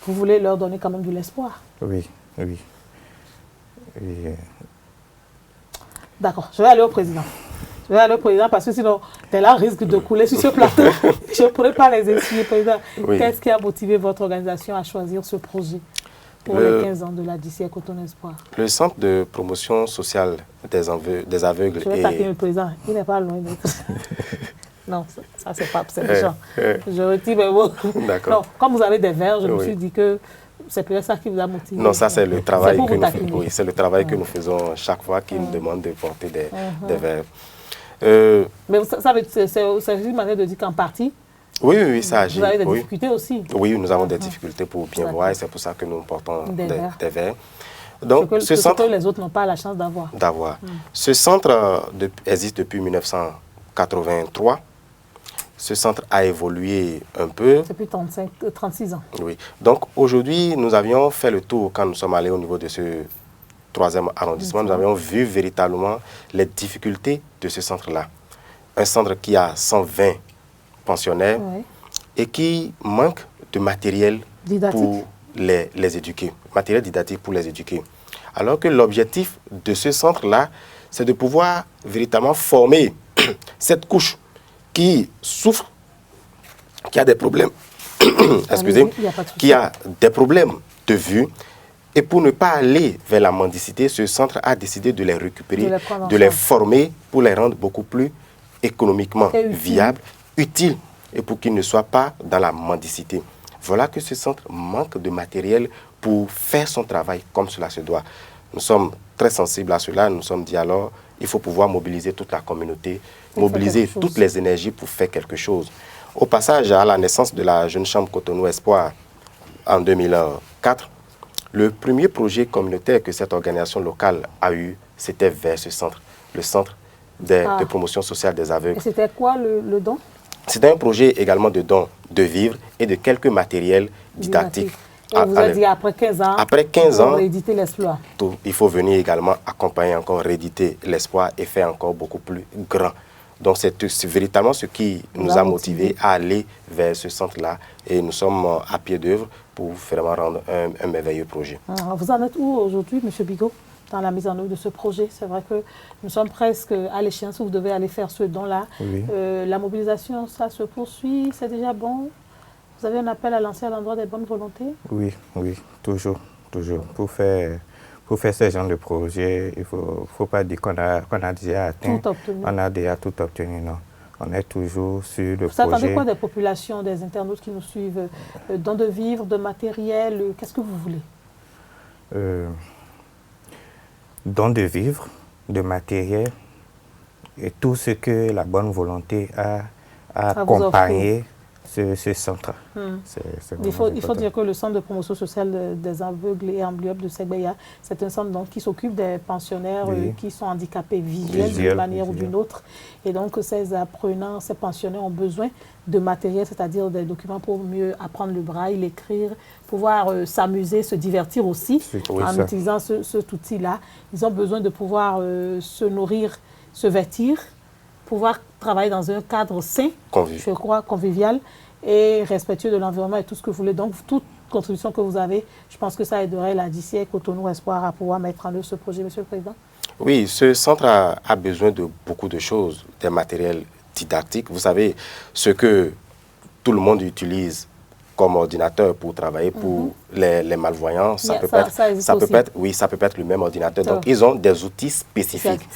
vous voulez leur donner quand même de l'espoir. Oui. D'accord, je vais aller au président. Parce que sinon, Tes larmes risquent de couler sur ce plateau. Je ne pourrais pas les essuyer, Président. Oui. Qu'est-ce qui a motivé votre organisation à choisir ce projet pour les 15 ans de la DCI Cotonou Espoir? Le Centre de promotion sociale des aveugles. Je vais taquiner le président. Il n'est pas loin d'être. Non, ça c'est pas, c'est méchant. Je retire mes mots. D'accord. Non, comme vous avez des verres, je me suis dit que c'est peut-être ça qui vous a motivé. Non, ça c'est le travail que nous faisons. Oui, c'est le travail que nous faisons chaque fois qu'ils nous demandent de porter des verres. Mais c'est une manière de dire qu'en partie, oui, ça agit. Vous avez des difficultés aussi. Oui, nous avons des difficultés pour bien voir et c'est pour ça que nous portons des verres. Donc, ce centre que les autres n'ont pas la chance d'avoir. Ce centre existe depuis 1983. Ce centre a évolué un peu. Depuis 36 ans. Oui. Donc aujourd'hui, nous avions fait le tour quand nous sommes allés au niveau de ce 3e arrondissement. Nous avions vu véritablement les difficultés de ce centre-là. Un centre qui a 120 pensionnaires et qui manque de matériel pour les éduquer. Matériel didactique pour les éduquer. Alors que l'objectif de ce centre-là, c'est de pouvoir véritablement former cette couche qui souffre, qui a des problèmes, excusez, qui a des problèmes de vue. Et pour ne pas aller vers la mendicité, ce centre a décidé de les récupérer, de les former pour les rendre beaucoup plus économiquement viables, utiles, et pour qu'ils ne soient pas dans la mendicité. Voilà que ce centre manque de matériel pour faire son travail comme cela se doit. Nous sommes très sensibles à cela. Nous nous sommes dit alors, il faut pouvoir mobiliser toute la communauté, mobiliser toutes les énergies pour faire quelque chose. Au passage, à la naissance de la Jeune Chambre Cotonou Espoir en 2004, le premier projet communautaire que cette organisation locale a eu, c'était vers ce centre, le centre de promotion sociale des aveugles. Et c'était quoi le don? C'était un projet également de don de vivres et de quelques matériels didactiques. Et vous avez dit après 15 ans, après 15 ans, rééditer l'espoir. Il faut venir également accompagner encore, rééditer l'espoir et faire encore beaucoup plus grand. Donc c'est véritablement ce qui nous a motivés à aller vers ce centre-là. Et nous sommes à pied d'œuvre pour vraiment rendre un merveilleux projet. Vous en êtes où aujourd'hui, M. Bigot, dans la mise en œuvre de ce projet? C'est vrai que nous sommes presque à l'échéance où vous devez aller faire ce don-là. Oui. La mobilisation, ça se poursuit, c'est déjà bon? Vous avez un appel à lancer à l'endroit des bonnes volontés? Oui, toujours. Pour faire ce genre de projet, il ne faut pas dire qu'on a déjà atteint. Tout obtenu. On a déjà tout obtenu, non. On est toujours sur le projet. Vous attendez quoi des populations, des internautes qui nous suivent? Dons de vivres, de matériel, qu'est-ce que vous voulez? Dons de vivres, de matériel et tout ce que la bonne volonté a accompagné ce centre. Il faut dire que le centre de promotion sociale des aveugles et amblyopes de Segbeya, c'est un centre donc, qui s'occupe des pensionnaires qui sont handicapés visuels d'une manière ou d'une autre. Et donc ces apprenants, ces pensionnaires ont besoin de matériel, c'est-à-dire des documents pour mieux apprendre le braille, l'écrire, pouvoir s'amuser, se divertir aussi en utilisant cet outil-là. Ils ont besoin de pouvoir se nourrir, se vêtir, pouvoir travailler dans un cadre sain, je crois, convivial et respectueux de l'environnement et tout ce que vous voulez. Donc, toute contribution que vous avez, je pense que ça aiderait la DCI Cotonou Espoir à pouvoir mettre en œuvre ce projet, Monsieur le Président. Oui, ce centre a besoin de beaucoup de choses, des matériels didactiques. Vous savez, ce que tout le monde utilise comme ordinateur pour travailler pour les malvoyants, ça peut pas être le même ordinateur. Donc, ils ont des outils spécifiques.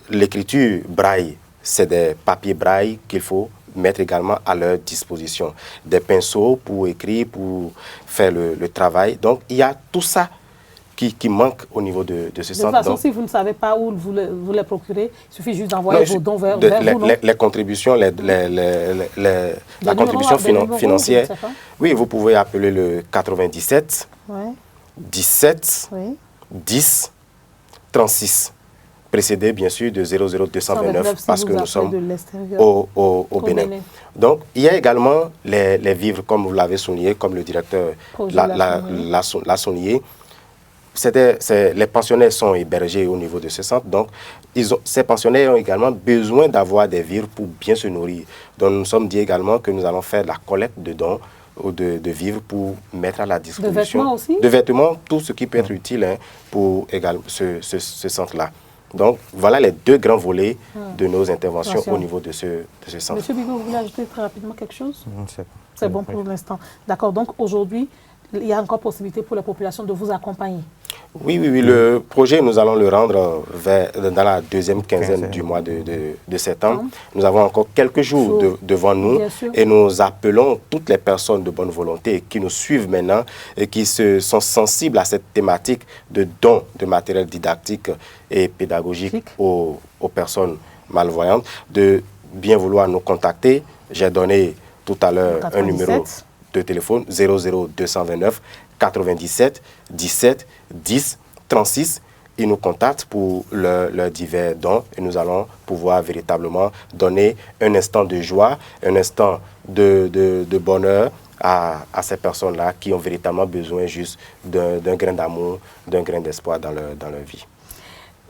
L'écriture braille, c'est des papiers braille qu'il faut mettre également à leur disposition. Des pinceaux pour écrire, pour faire le travail. Donc, il y a tout ça qui manque au niveau de ce centre. De toute façon, si vous ne savez pas où vous les procurez, il suffit juste d'envoyer vos dons vers vous, non? Les contributions, la contribution financière, oui, vous pouvez appeler le 97 17 10 36. Précédé bien sûr de 00229 parce que nous sommes au Bénin. Donc il y a également les vivres, comme vous l'avez souligné, comme le directeur l'a souligné. Les pensionnaires sont hébergés au niveau de ce centre, donc ces pensionnaires ont également besoin d'avoir des vivres pour bien se nourrir. Donc nous nous sommes dit également que nous allons faire la collecte de dons ou de vivres pour mettre à la disposition. De vêtements aussi? De vêtements, tout ce qui peut être utile pour ce centre-là. Donc, voilà les deux grands volets de nos interventions au niveau de ce centre. Monsieur Bigot, vous voulez ajouter très rapidement quelque chose? C'est bon pour l'instant. D'accord. Donc, aujourd'hui, il y a encore possibilité pour la population de vous accompagner. Oui. Le projet, nous allons le rendre dans la deuxième quinzaine du mois de septembre. Nous avons encore quelques jours devant nous et nous appelons toutes les personnes de bonne volonté qui nous suivent maintenant et qui sont sensibles à cette thématique de don de matériel didactique et pédagogique aux personnes malvoyantes de bien vouloir nous contacter. J'ai donné tout à l'heure un numéro de téléphone 00229 97 17 10 36. Ils nous contactent pour leurs divers dons et nous allons pouvoir véritablement donner un instant de joie, un instant de bonheur à ces personnes-là qui ont véritablement besoin juste d'un grain d'amour, d'un grain d'espoir dans leur vie.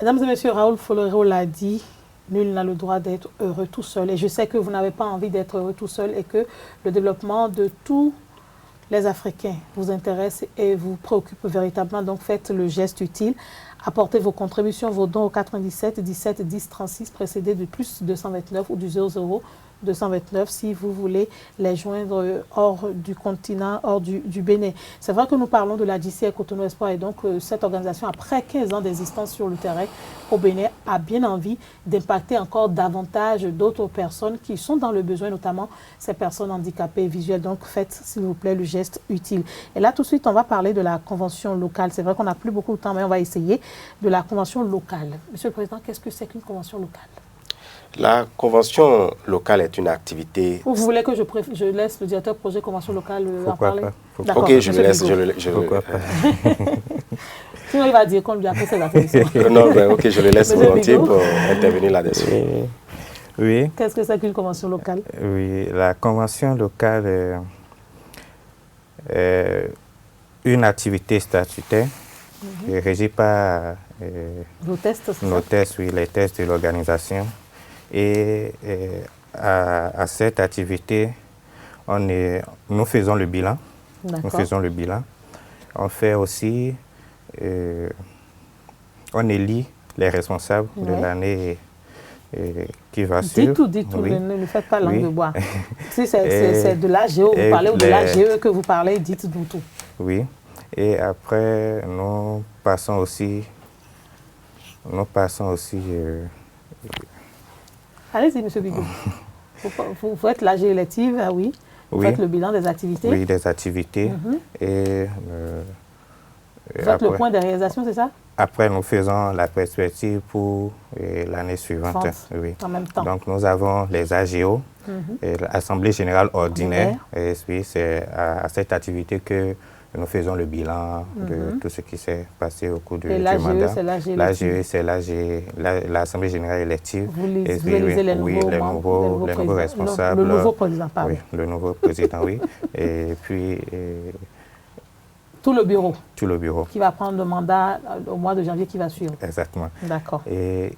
Mesdames et messieurs, Raoul Folorero l'a dit, nul n'a le droit d'être heureux tout seul. Et je sais que vous n'avez pas envie d'être heureux tout seul et que le développement de tous les Africains vous intéresse et vous préoccupe véritablement. Donc faites le geste utile. Apportez vos contributions, vos dons au 97 17 10 36 précédés de plus 229 ou du 00 229 si vous voulez les joindre hors du continent, hors du Bénin. C'est vrai que nous parlons de la JCI Cotonou Espoir et donc cette organisation, après 15 ans d'existence sur le terrain au Bénin, a bien envie d'impacter encore davantage d'autres personnes qui sont dans le besoin, notamment ces personnes handicapées visuelles. Donc faites, s'il vous plaît, le geste utile. Et là, tout de suite, on va parler de la convention locale. C'est vrai qu'on n'a plus beaucoup de temps, mais on va essayer de la convention locale. Monsieur le Président, qu'est-ce que c'est qu'une convention locale? La convention locale est une activité... Vous voulez que je laisse le directeur projet convention locale en parler? Ok, je le laisse. Sinon, il va dire qu'on lui a fait ses affaires. Non, mais ok, je le laisse volontiers pour intervenir là-dessus. Oui. Qu'est-ce que c'est qu'une convention locale? Oui, la convention locale est une activité statutaire régie par nos tests, oui, les tests de l'organisation. Et à cette activité, nous faisons le bilan. Nous faisons le bilan. On fait aussi, on élit les responsables de l'année qui va suivre. Dites tout, ne faites pas langue de bois. Si c'est de l'AGE, vous parlez, ou de l'AGE que vous parlez, dites tout. Oui. Et après, nous passons aussi allez-y, M. Bigot. Vous faites l'AGE élective, oui. Vous faites le bilan des activités. Oui, des activités. Et vous faites le point de réalisation, c'est ça? Après, nous faisons la perspective pour l'année suivante. Oui. En même temps. Donc, nous avons les AGO, l'Assemblée générale ordinaire. Et oui, c'est à cette activité que nous faisons le bilan de tout ce qui s'est passé au cours du mandat. L'AGE, c'est l'Assemblée générale élective. Vous lisez les nouveaux responsables. Le nouveau président, pardon. Oui, le nouveau président, oui. Et puis... tout le bureau. Tout le bureau. Qui va prendre le mandat au mois de janvier qui va suivre. Exactement. D'accord. Et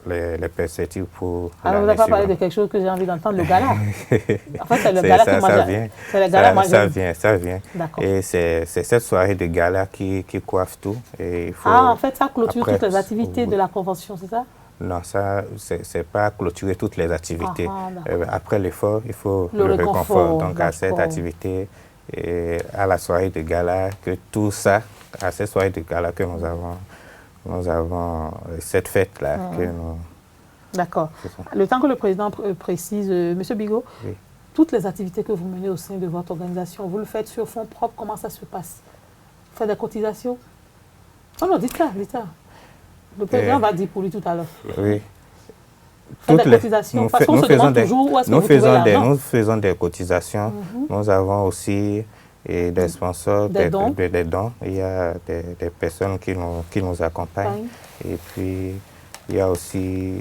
les perspectives pour... Alors, vous n'avez pas parlé de quelque chose que j'ai envie d'entendre, le gala. En fait, c'est le gala que moi j'aime. C'est le gala, moi j'aime. Ça vient. D'accord. Et c'est cette soirée de gala qui coiffe tout. Et il faut, en fait, ça clôture toutes les activités de la convention, c'est ça? Non, ça, c'est pas clôturer toutes les activités. Après l'effort, il faut le réconfort. Donc, à cette activité, et à la soirée de gala, que tout ça, à cette soirée de gala que nous avons cette fête-là. D'accord. Le temps que le président précise, M. Bigot, toutes les activités que vous menez au sein de votre organisation, vous le faites sur fonds propres, comment ça se passe? Vous faites des cotisations? Non, dites ça. Le président va dire pour lui tout à l'heure. Oui. Faites des cotisations, parce qu'on se demande toujours où est-ce que vous trouvez l'argent. Nous faisons des cotisations. Nous avons aussi des sponsors, des dons. Il y a des personnes qui nous accompagnent. Et puis, il y a aussi...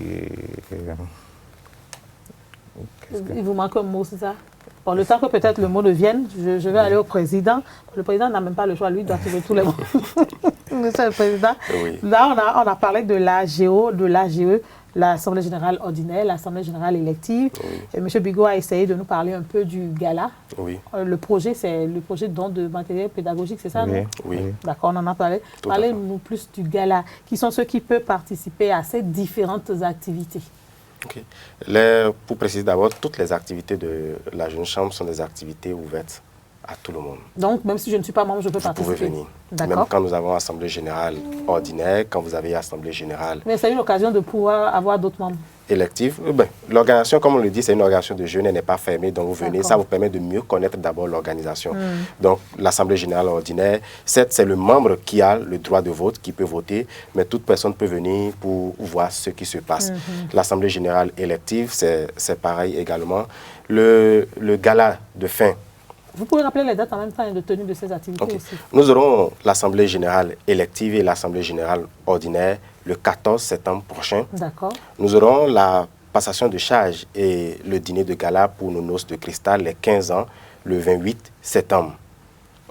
il vous manque un mot, c'est ça? Bon, le temps que peut-être le mot ne vienne, je vais aller au président. Le président n'a même pas le choix, lui, il doit trouver tous les mots. Monsieur le Président, là, on a parlé de l'AGO, de l'AGE, l'Assemblée générale ordinaire, l'Assemblée générale élective. Oui. Et M. Bigot a essayé de nous parler un peu du gala. Oui. Le projet, c'est le projet de don de matériel pédagogique, c'est ça, Oui, non? Oui. D'accord, on en a parlé. Tout à fait. Parlez-nous plus du gala. Qui sont ceux qui peuvent participer à ces différentes activités? Ok. Pour préciser d'abord, toutes les activités de la Jeune Chambre sont des activités ouvertes à tout le monde. Donc, même si je ne suis pas membre, je peux Vous participer? pouvez venir. Même D'accord. quand nous avons Assemblée générale ordinaire, quand vous avez Assemblée générale Mais c'est une occasion de pouvoir avoir d'autres membres. élective. L'organisation, comme on le dit, c'est une organisation de jeunes, elle n'est pas fermée, donc vous venez, D'accord. ça vous permet de mieux connaître d'abord l'organisation. Donc l'Assemblée générale ordinaire, certes, c'est le membre qui a le droit de vote, qui peut voter, mais toute personne peut venir pour voir ce qui se passe. L'Assemblée générale élective, c'est pareil également. Le gala de fin. Vous pouvez rappeler les dates en même temps de tenue de ces activités Okay. aussi. Nous aurons l'Assemblée générale élective et l'Assemblée générale ordinaire le 14 septembre prochain. D'accord. Nous aurons la passation de charges et le dîner de gala pour nos noces de cristal, les 15 ans, le 28 septembre,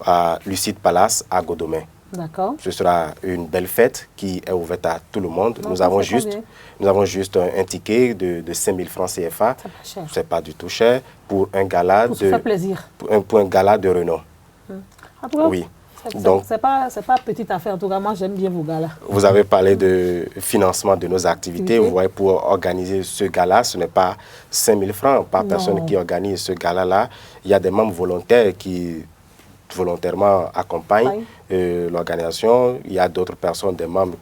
à Lucide Palace, à Godomé. D'accord. Ce sera une belle fête qui est ouverte à tout le monde. Donc, Nous ça, avons c'est juste, combien? nous avons juste un ticket de 5 000 francs CFA. C'est pas cher. C'est pas du tout cher pour un gala Pour se faire plaisir. pour un gala de renom. En tout cas, Oui. c'est- Donc- c'est pas petite affaire. En tout cas, moi, j'aime bien vos galas. Vous avez parlé de financement de nos activités. Vous voyez, pour organiser ce gala, ce n'est pas 5 000 francs par Non. personne qui organise ce gala-là. Il y a des membres volontaires qui volontairement accompagnent l'organisation. Il y a d'autres personnes, des membres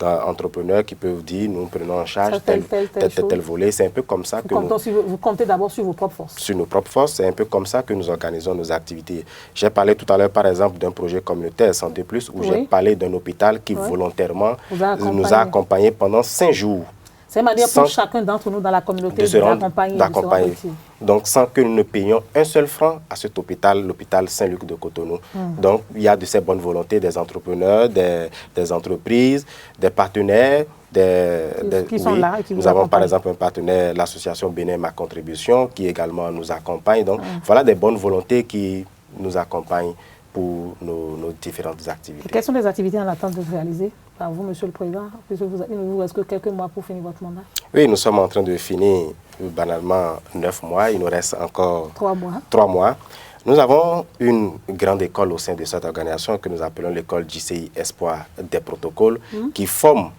entrepreneurs qui peuvent dire, nous prenons en charge Ça, tel volet. C'est un peu comme ça que Vous comptez d'abord sur vos propres forces. sur nos propres forces, c'est un peu comme ça que nous organisons nos activités. J'ai parlé tout à l'heure, par exemple, d'un projet communautaire Santé Plus, où Oui. j'ai parlé d'un hôpital qui Oui. volontairement Vous a accompagné. nous a accompagnés pendant 5 jours. C'est une manière Sans- pour chacun d'entre nous dans la communauté de se rendre, d'accompagner. d'accompagner. Donc, sans que nous ne payions un seul franc à cet hôpital, l'hôpital Saint-Luc de Cotonou. Donc, il y a de ces bonnes volontés des entrepreneurs, des entreprises, des partenaires, Qui sont là et qui nous vous avons par accompagnent. exemple un partenaire, l'association Bénin Ma Contribution, qui également nous accompagne. Donc, voilà des bonnes volontés qui nous accompagnent pour nos différentes Et activités. quelles sont les activités en attente de réaliser par vous, Monsieur le Président? Puisque il ne vous reste que quelques mois pour finir votre mandat. Oui, nous sommes en train de finir banalement 9 mois. Il nous reste encore 3 mois. 3 mois. Nous avons une grande école au sein de cette organisation que nous appelons l'école JCI Espoir des protocoles qui forme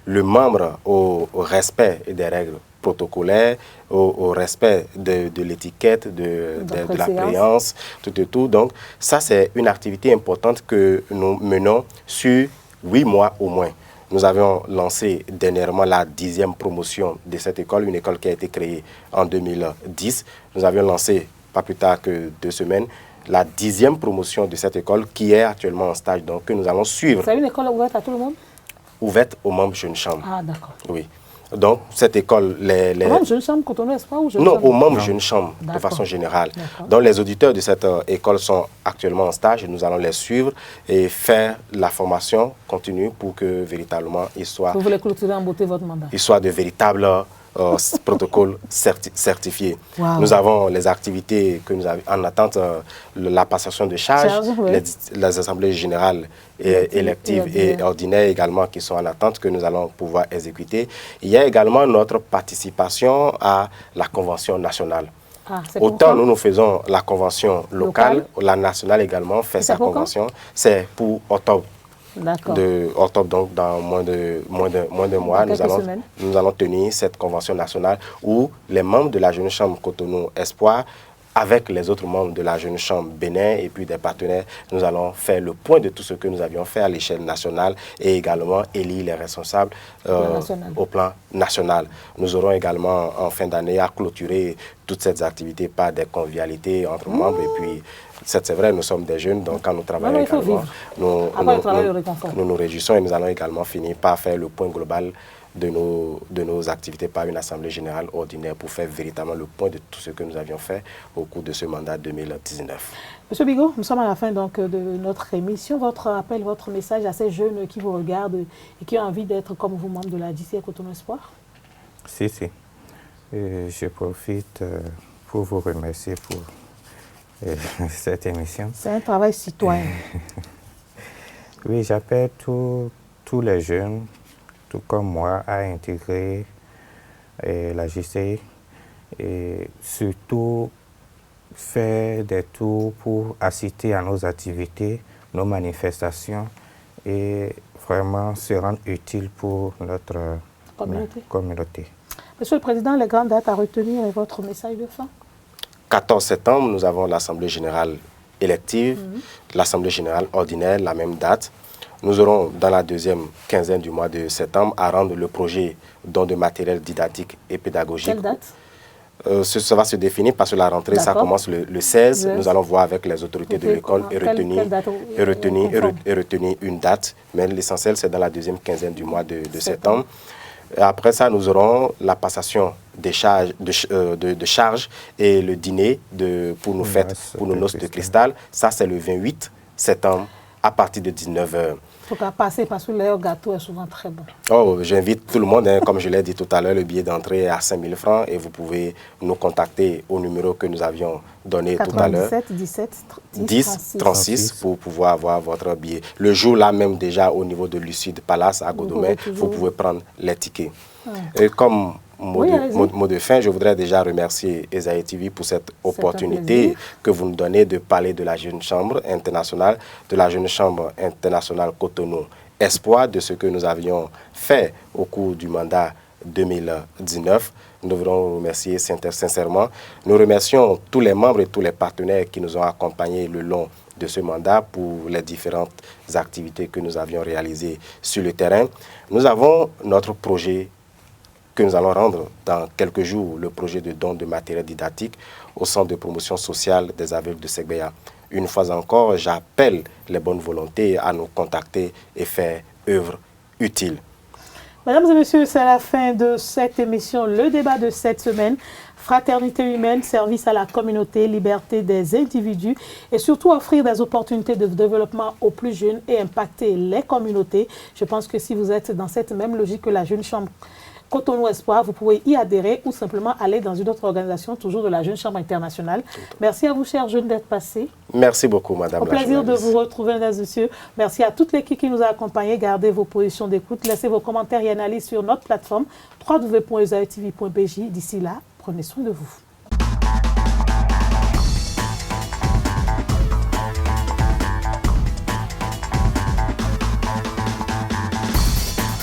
le membre au respect des règles protocolaires, au respect de l'étiquette, de la préséance, tout et tout. Donc, ça, c'est une activité importante que nous menons sur 8 mois au moins. Nous avions lancé dernièrement la 10e promotion de cette école, une école qui a été créée en 2010. Nous avions lancé, pas plus tard que 2 semaines, la 10e promotion de cette école qui est actuellement en stage, donc que nous allons suivre. C'est une école ouverte à tout le monde? Ouverte aux membres Jeunes Chambres. Ah, d'accord. Oui. Donc, cette école, Aux membres Jeunes Chambres, Cotonou Espoir ou Jeunes non, Chambres? aux membres Jeunes Chambres, de D'accord. façon générale. D'accord. Donc, les auditeurs de cette école sont actuellement en stage et nous allons les suivre et faire la formation continue pour que, véritablement, ils soient Vous voulez clôturer en beauté votre mandat? de véritables protocoles certifiés. Wow. Nous avons les activités que nous avons en attente, la passation de charges, Oui. les assemblées générales électives et ordinaires également qui sont en attente que nous allons pouvoir exécuter. Il y a également notre participation à la Convention nationale. Ah, c'est Autant pour quand? nous faisons la convention locale, la nationale également fait sa pour quand? convention. C'est pour octobre. D'accord. De octobre, donc dans moins de mois, Dans quelques semaines. nous allons tenir cette convention nationale où les membres de la Jeune Chambre Cotonou Espoir, avec les autres membres de la Jeune Chambre Bénin et puis des partenaires, nous allons faire le point de tout ce que nous avions fait à l'échelle nationale et également élire les responsables au plan national. Nous aurons également en fin d'année à clôturer toutes ces activités par des convivialités entre membres et puis c'est vrai, nous sommes des jeunes, donc quand nous travaillons également, nous nous réjouissons et nous allons également finir par faire le point global de nos activités par une assemblée générale ordinaire pour faire véritablement le point de tout ce que nous avions fait au cours de ce mandat 2019. Monsieur Bigot, nous sommes à la fin donc, de notre émission. Votre appel, votre message à ces jeunes qui vous regardent et qui ont envie d'être comme vous, membres de la JCI Cotonou Espoir? Si. Je profite pour vous remercier pour cette émission. C'est un travail citoyen. Oui, j'appelle tous les jeunes, tout comme moi, à intégrer et la JCI, et surtout faire des tours pour assister à nos activités, nos manifestations et vraiment se rendre utile pour notre communauté. Monsieur le Président, les grandes dates à retenir et votre message de fin? 14 septembre, nous avons l'Assemblée générale élective, l'Assemblée générale ordinaire, la même date. Nous aurons dans la deuxième quinzaine du mois de septembre à rendre le projet don de matériel didactique et pédagogique. Quelle date? Ça va se définir parce que la rentrée, ça commence le 16. Nous allons voir avec les autorités de l'école et retenir une date. Mais l'essentiel, c'est dans la deuxième quinzaine du mois de septembre. Et après ça, nous aurons la passation des charges, de charges et le dîner pour nos fêtes, pour nos noces de cristal. Ça, c'est le 28 septembre à partir de 19h. Il faut passer parce que le gâteau est souvent très bon. Oh, j'invite tout le monde, hein, comme je l'ai dit tout à l'heure, le billet d'entrée est à 5 000 francs et vous pouvez nous contacter au numéro que nous avions donné tout à l'heure. 10 36 pour pouvoir avoir votre billet. Le jour là même déjà au niveau de Lucide Palace à Godomé, vous pouvez prendre les tickets. Et comme mot de fin, je voudrais déjà remercier Esaïe TV pour cette opportunité que vous nous donnez de parler de la Jeune Chambre internationale, de la Jeune Chambre internationale Cotonou Espoir, de ce que nous avions fait au cours du mandat 2019. Nous voulons remercier sincèrement. Nous remercions tous les membres et tous les partenaires qui nous ont accompagnés le long de ce mandat pour les différentes activités que nous avions réalisées sur le terrain. Nous avons notre projet que nous allons rendre dans quelques jours, le projet de don de matériel didactique au Centre de promotion sociale des aveugles de Segbeya. Une fois encore, j'appelle les bonnes volontés à nous contacter et faire œuvre utile. Mesdames et messieurs, c'est la fin de cette émission, le débat de cette semaine. Fraternité humaine, service à la communauté, liberté des individus et surtout offrir des opportunités de développement aux plus jeunes et impacter les communautés. Je pense que si vous êtes dans cette même logique que la Jeune Chambre Cotonou Espoir, vous pouvez y adhérer ou simplement aller dans une autre organisation, toujours de la Jeune Chambre internationale. Merci à vous, chers jeunes, d'être passés. Merci beaucoup, madame. Au plaisir de vous retrouver, mesdames et messieurs. Merci à toute l'équipe qui nous a accompagnés. Gardez vos positions d'écoute. Laissez vos commentaires et analyses sur notre plateforme www.esaïetv.bj. D'ici là, prenez soin de vous.